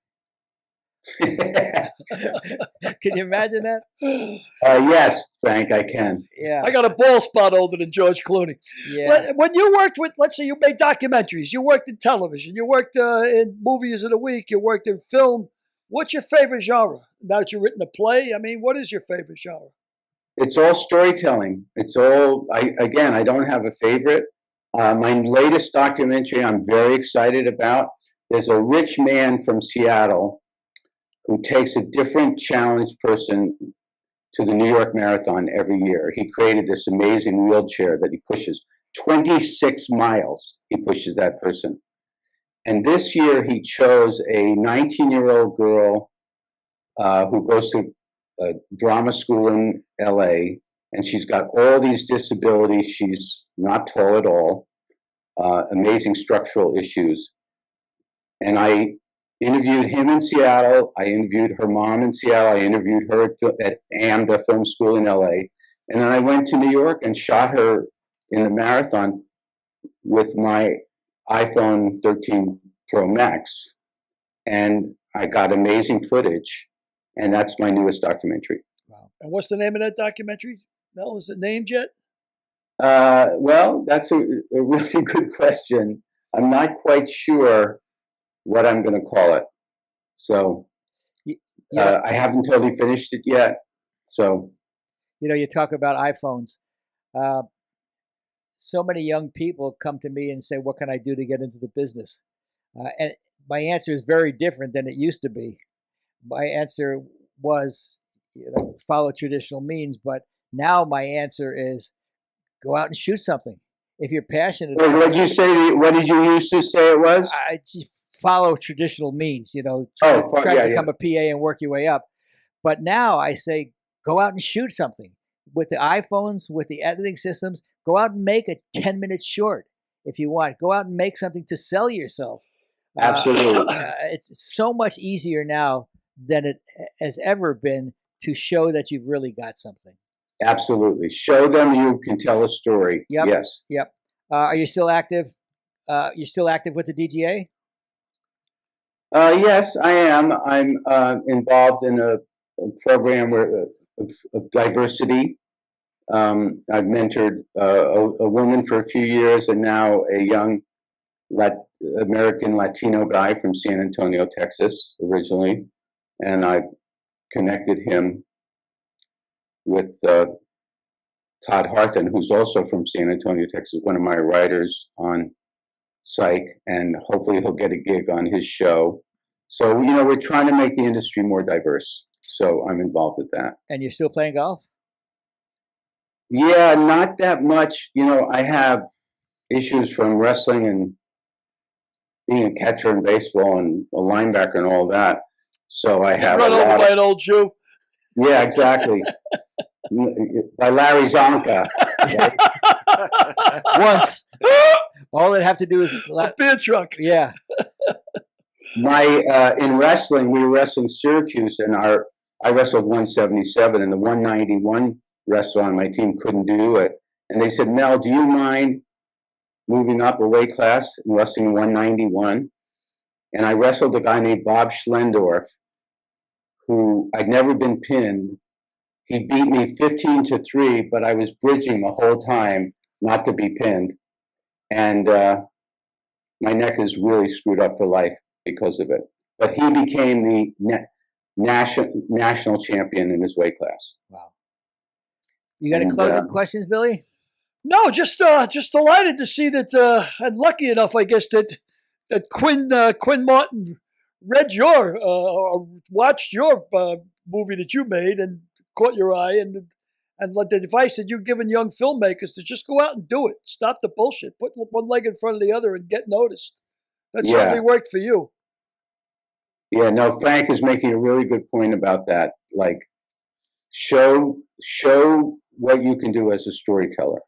Can you imagine that? Yes, Frank, I can. Yeah, I got a ball spot older than George Clooney. Yeah. When you worked with, let's say you made documentaries, you worked in television, you worked in movies of the week, you worked in film. What's your favorite genre? Now that you've written a play, I mean, what is your favorite genre? It's all storytelling. It's all, I don't have a favorite. My latest documentary I'm very excited about. There's a rich man from Seattle who takes a different challenged person to the New York Marathon every year. He created this amazing wheelchair that he pushes 26 miles. He pushes that person. And this year he chose a 19-year-old girl who goes to drama school in LA, and she's got all these disabilities. She's not tall at all, amazing structural issues. And I interviewed him in Seattle. I interviewed her mom in Seattle. I interviewed her at AMDA Film School in LA. And then I went to New York and shot her in the marathon with my iPhone 13 Pro Max. And I got amazing footage. And that's my newest documentary. Wow. And what's the name of that documentary? Mel, is it named yet? Well, that's a really good question. I'm not quite sure what I'm going to call it. So I haven't totally finished it yet. So, you talk about iPhones. So many young people come to me and say, what can I do to get into the business? And my answer is very different than it used to be. My answer was, follow traditional means. But now my answer is go out and shoot something. If you're passionate. Well, what did you say? What did you used to say it was? I follow traditional means, try to become a PA and work your way up. But now I say, go out and shoot something. With the iPhones, with the editing systems, go out and make a 10-minute short if you want. Go out and make something to sell yourself. Absolutely. It's so much easier now than it has ever been to show that you've really got something. Absolutely. Show them you can tell a story. Yep. Yes. Yep. Are you still active? You're still active with the DGA? Yes, I am. I'm involved in a program of diversity. I've mentored a woman for a few years, and now a young American Latino guy from San Antonio, Texas, originally. And I connected him with Todd Harthen, who's also from San Antonio, Texas, one of my writers on Psych, and hopefully he'll get a gig on his show. So, we're trying to make the industry more diverse. So I'm involved with that. And you're still playing golf? Yeah, not that much. I have issues from wrestling and being a catcher in baseball and a linebacker and all that. So I have run over by an old Jew. Yeah, exactly. By Larry Zonka. Right? Once. All they have to do is a beer truck. Yeah. In wrestling, we were wrestling Syracuse, and I wrestled 177, and the 191 wrestler on my team couldn't do it. And they said, Mel, do you mind moving up a weight class and wrestling 191? And I wrestled a guy named Bob Schlendorf, who I'd never been pinned. He beat me 15-3, but I was bridging the whole time not to be pinned. And my neck is really screwed up for life because of it. But he became the national champion in his weight class. Wow. You got any closing questions, Billy? No, just delighted to see that, and lucky enough, I guess, that Quinn Martin read your, watched your movie that you made and caught your eye, and the advice that you've given young filmmakers to just go out and do it. Stop the bullshit. Put one leg in front of the other and get noticed. That certainly worked for you. Yeah, no, Frank is making a really good point about that. Like, show what you can do as a storyteller.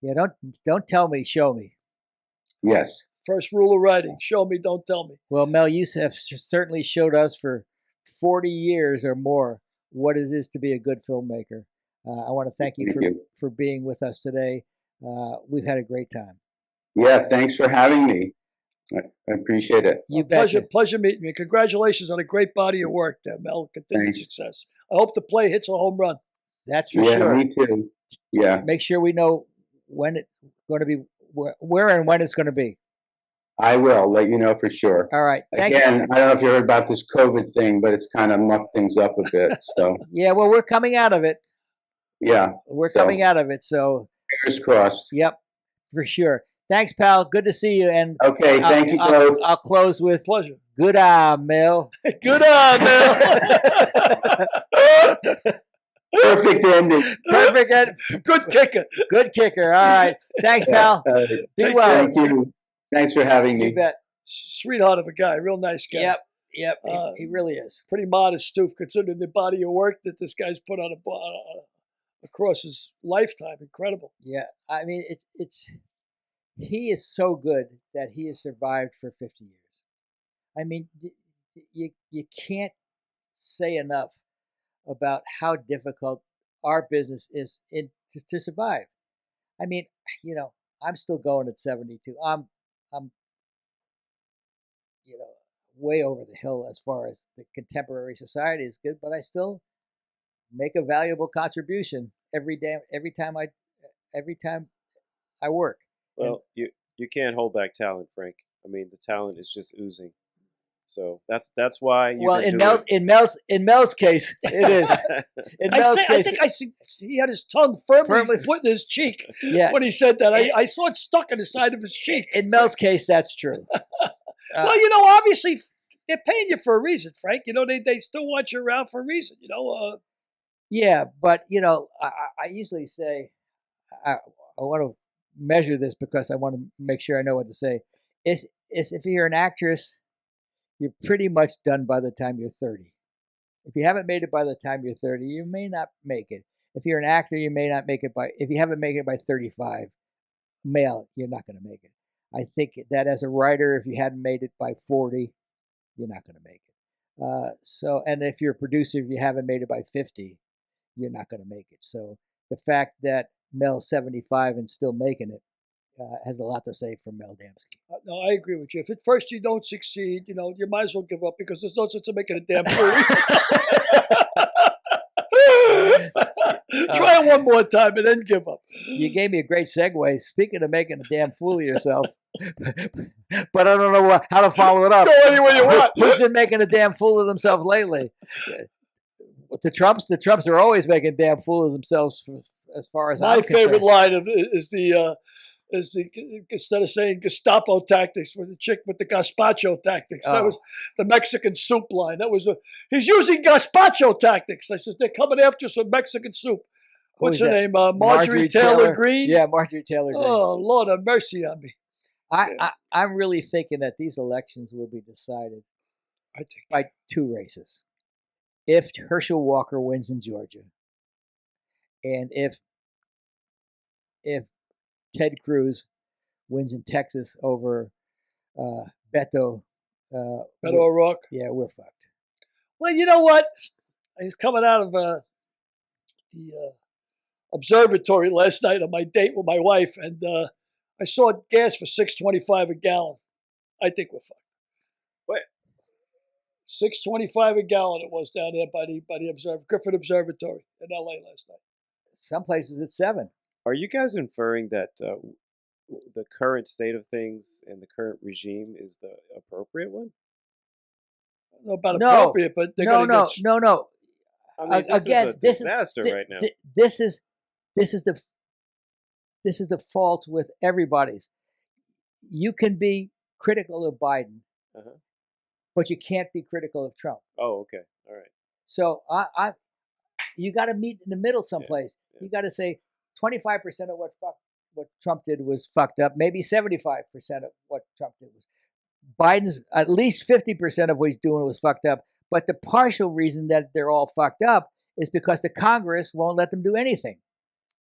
Yeah, don't tell me, show me. Yes. First rule of writing: show me, don't tell me. Well, Mel, you have certainly showed us for 40 years or more what it is to be a good filmmaker. I want to thank you for being with us today. We've had a great time. Yeah, thanks for having me. I appreciate it. Pleasure meeting you. Congratulations on a great body of work there, Mel. Continued success. I hope the play hits a home run. That's for sure. Yeah, me too. Yeah. Make sure we know when it's going to be, where and when it's going to be. I will let you know for sure. All right. Again, I don't know if you heard about this COVID thing, but it's kind of mucked things up a bit. So yeah, well, we're coming out of it. Yeah. We're coming out of it. So fingers crossed. Yep, for sure. Thanks, pal. Good to see you. And Okay, thank you both. I'll close with Pleasure. good eye, Mel. Good on, Mel. Perfect ending. Perfect. Good kicker. Good kicker. All right. Thanks, pal. All right. Be Take well. Thank you. Thanks for having You me. bet. Sweetheart of a guy. Real nice guy. Yep. He, Uh, he really is. Pretty modest too, considering the body of work that this guy's put on across his lifetime. Incredible. Yeah. I mean, he is so good that he has survived for 50 years. I mean, you can't say enough about how difficult our business is to survive. I mean, I'm still going at 72. I'm way over the hill as far as the contemporary society is good, but I still make a valuable contribution every time I work. Well, you can't hold back talent, Frank. I mean, the talent is just oozing. So that's why you. Well, in Mel's case, it is. In Mel's I case, think I see he had his tongue firmly put in his cheek yeah. when he said that. I saw it stuck in the side of his cheek. In Mel's case, that's true. Well, obviously they're paying you for a reason, Frank. They still want you around for a reason. Yeah, but I usually say I want to measure this because I want to make sure I know what to say. Is if you're an actress, you're pretty much done by the time you're 30. If you haven't made it by the time you're 30, you may not make it. If you're an actor, you may not make it if you haven't made it by 35, male, you're not going to make it. I think that as a writer, if you hadn't made it by 40, you're not going to make it. And if you're a producer, if you haven't made it by 50, you're not going to make it. So the fact that Mel's 75 and still making it has a lot to say for Mel Damski. No, I agree with you. If at first you don't succeed, you might as well give up because there's no sense of making a damn fool. Try it one more time and then give up. You gave me a great segue. Speaking of making a damn fool of yourself, but I don't know how to follow it up. Go anywhere you want. Who's been making a damn fool of themselves lately? The Trumps are always making a damn fool of themselves as far as my favorite line is the instead of saying Gestapo tactics with the chick with the gazpacho tactics. That was the Mexican soup line. That was he's using gazpacho tactics. I said they're coming after some Mexican soup. What's her name? Marjorie Taylor Greene. Yeah, Marjorie Taylor Greene. Oh Lord, have mercy on me. I'm really thinking that these elections will be decided by two races. If Herschel Walker wins in Georgia, and if Ted Cruz wins in Texas over Beto O'Rourke. Yeah, we're fucked. Well, you know what? He's coming out of the observatory last night on my date with my wife, and I saw gas for $6.25 a gallon. I think we're fucked. What? $6.25 a gallon it was down there by the Griffith Observatory in LA last night. Some places it's $7. Are you guys inferring that the current state of things and the current regime is the appropriate one? I don't know about appropriate, but they're no. I mean, this again, is a disaster right now. This is the fault with everybody's. You can be critical of Biden, but you can't be critical of Trump. Oh, okay, all right. So you got to meet in the middle someplace. Yeah. You got to say 25% of what Trump did was fucked up. Maybe 75% of what Trump did was. Biden's at least 50% of what he's doing was fucked up. But the partial reason that they're all fucked up is because the Congress won't let them do anything.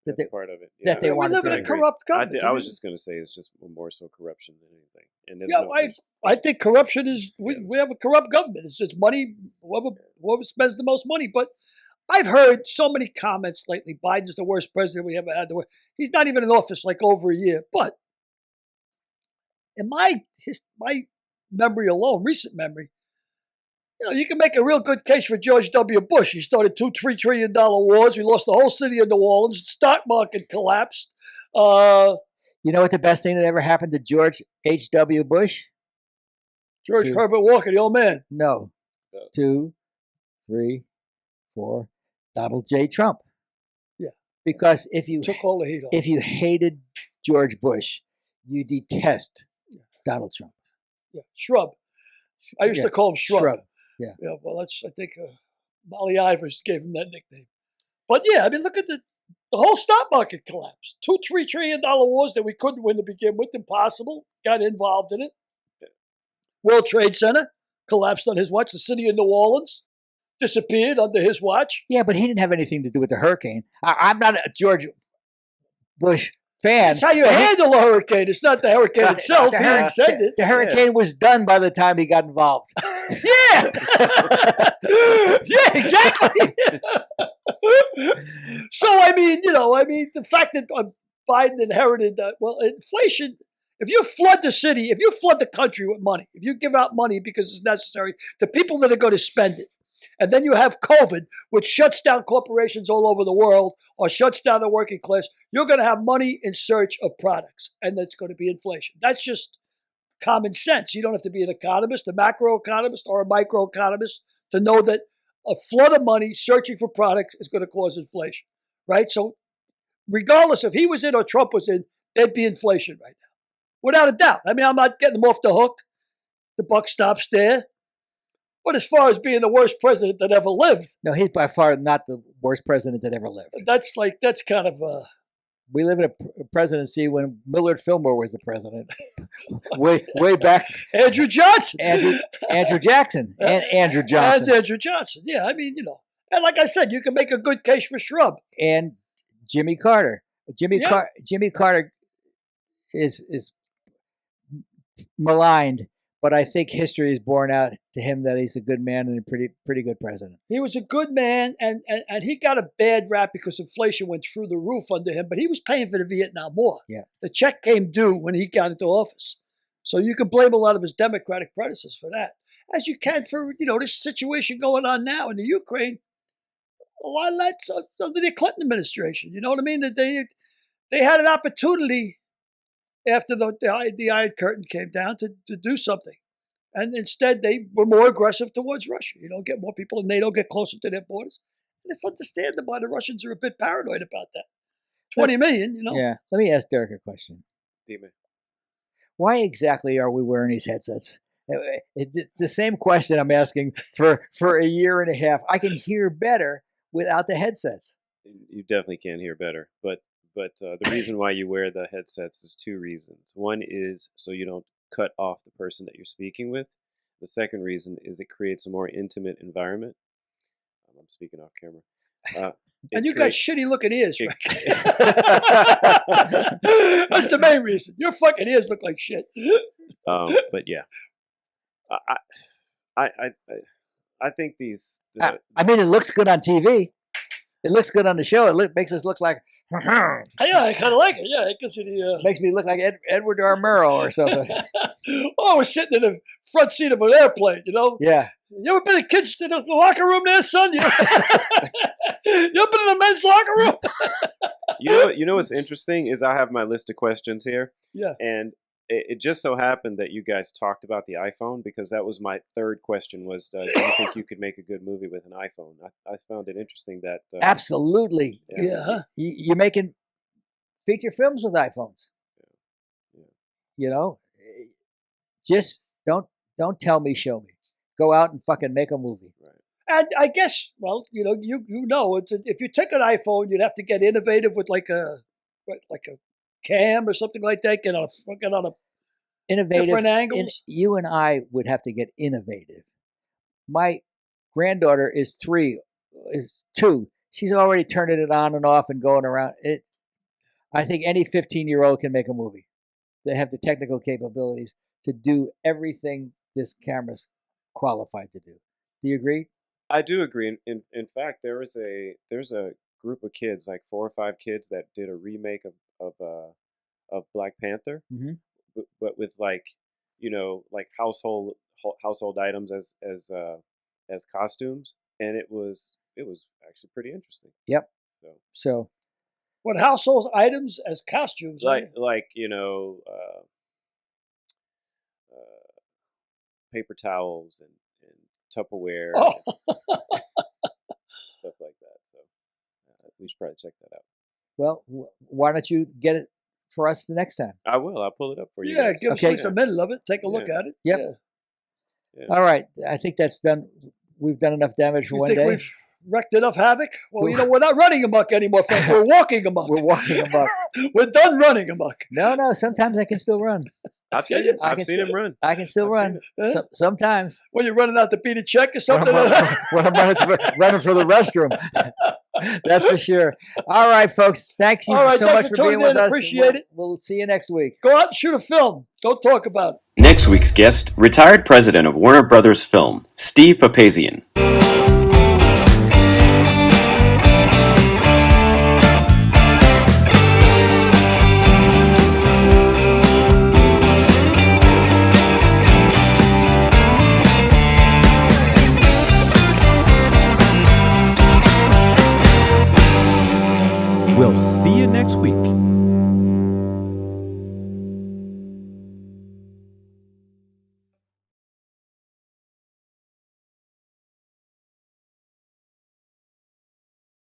That's part of it. That they want to do. We live in a corrupt government. I was just going to say it's just more so corruption than anything. And I think corruption is we have a corrupt government. It's just money. Whoever spends the most money. But I've heard so many comments lately. Biden's the worst president we ever had. He's not even in office like over a year. But in my memory alone, recent memory, you can make a real good case for George W. Bush. He started $2-3 trillion wars. We lost the whole city of New Orleans. The stock market collapsed. You know what the best thing that ever happened to George H.W. Bush? George Herbert Walker, the old man. No. 2, 3, 4. Donald J. Trump. Yeah. Because if you took all the heat off. If you hated George Bush, you detest Donald Trump. Yeah, Shrub. I used to call him Shrub. Yeah. Yeah, well, I think Molly Ivers gave him that nickname. But yeah, I mean, look at the whole stock market collapsed. $2-3 trillion wars that we couldn't win to begin with, impossible. Got involved in it. World Trade Center collapsed on his watch. The city of New Orleans disappeared under his watch. Yeah, but he didn't have anything to do with the hurricane. I'm not a George Bush fan. It's how you handle a hurricane. It's not the hurricane itself. He didn't send it. The hurricane was done by the time he got involved. Yeah. Yeah, exactly. So, I mean, the fact that Biden inherited, inflation, if you flood the city, if you flood the country with money, if you give out money because it's necessary, the people that are going to spend it, and then you have COVID, which shuts down corporations all over the world or shuts down the working class, you're going to have money in search of products, and that's going to be inflation. That's just common sense. You don't have to be an economist, a macroeconomist, or a microeconomist to know that a flood of money searching for products is going to cause inflation, right? So regardless if he was in or Trump was in, there'd be inflation right now, without a doubt. I mean, I'm not getting them off the hook. The buck stops there. But as far as being the worst president that ever lived, no, he's by far not the worst president that ever lived. That's kind of we live in a presidency when Millard Fillmore was the president, way back. Andrew Johnson, Andrew Jackson, and Andrew Johnson, and Andrew Johnson. Yeah, I mean, and like I said, you can make a good case for Shrub and Jimmy Carter. Jimmy Carter is maligned. But I think history has borne out to him that he's a good man and a pretty good president. He was a good man, and he got a bad rap because inflation went through the roof under him, but he was paying for the Vietnam War. Yeah. The check came due when he got into office. So you can blame a lot of his Democratic predecessors for that, as you can for, this situation going on now in the Ukraine. A lot of that's under the Clinton administration. You know what I mean? That they had an opportunity after the Iron Curtain came down to do something. And instead, they were more aggressive towards Russia. Get more people in NATO, get closer to their borders. And it's understandable why the Russians are a bit paranoid about that. 20 million, Yeah. Let me ask Derek a question. Demon. Why exactly are we wearing these headsets? It's the same question I'm asking for a year and a half. I can hear better without the headsets. You definitely can hear better. But the reason why you wear the headsets is two reasons. One is so you don't cut off the person that you're speaking with. The second reason is it creates a more intimate environment. I'm speaking off camera. And you got shitty looking ears, Frank. That's the main reason. Your fucking ears look like shit. But yeah, I think these. I mean, it looks good on TV. It looks good on the show. It makes us look like. Yeah, I kind of like it. Yeah, it gives you the. Makes me look like Edward R. Murrow or something. We're sitting in the front seat of an airplane, Yeah. You ever been a kid's in the locker room there, son? You ever been in a men's locker room? You know what's interesting is I have my list of questions here. Yeah. And it just so happened that you guys talked about the iPhone because that was my third question was, do you think you could make a good movie with an iPhone? I found it interesting that... Absolutely. Yeah. You're making feature films with iPhones. Yeah. Just don't tell me, show me. Go out and fucking make a movie. Right. And I guess, if you take an iPhone, you'd have to get innovative with like a cam or something like that. Get on a innovative different angles. You and I would have to get innovative. My granddaughter is 2. She's already turning it on and off and going around it. I think any 15-year-old can make a movie. They have the technical capabilities to do everything this camera's qualified to do. Do you agree? I do agree. In fact, there's a group of kids, like 4 or 5 kids, that did a remake of Black Panther, but with like household items as costumes, and it was actually pretty interesting. Yep. So what household items as costumes? Paper towels and Tupperware, stuff like that. So we should probably check that out. Well, why don't you get it for us the next time. I will. I'll pull it up for you. Yeah, guys. give Okay. us a minute of it. Take a look Yeah. at it. Yep. Yeah. Yeah. All right. I think that's done. We've done enough damage for You one think day. we've wrecked enough havoc? Well, we're not running amok anymore, Frank. We're walking amok. We're walking amok. We're done running amok. No. Sometimes I can still run. I've seen you? him. I I've can seen him run. I can still I've run. seen it. Sometimes. When you're running out to beat a check or When something. I'm running for the restroom. That's for sure. All right, folks. Thank you All right, so thanks much for for being tuning with in. us. Appreciate it. We'll see you next week. Go out and shoot a film. Don't talk about it. Next week's guest, retired president of Warner Brothers Film, Steve Papazian. We'll see you next week.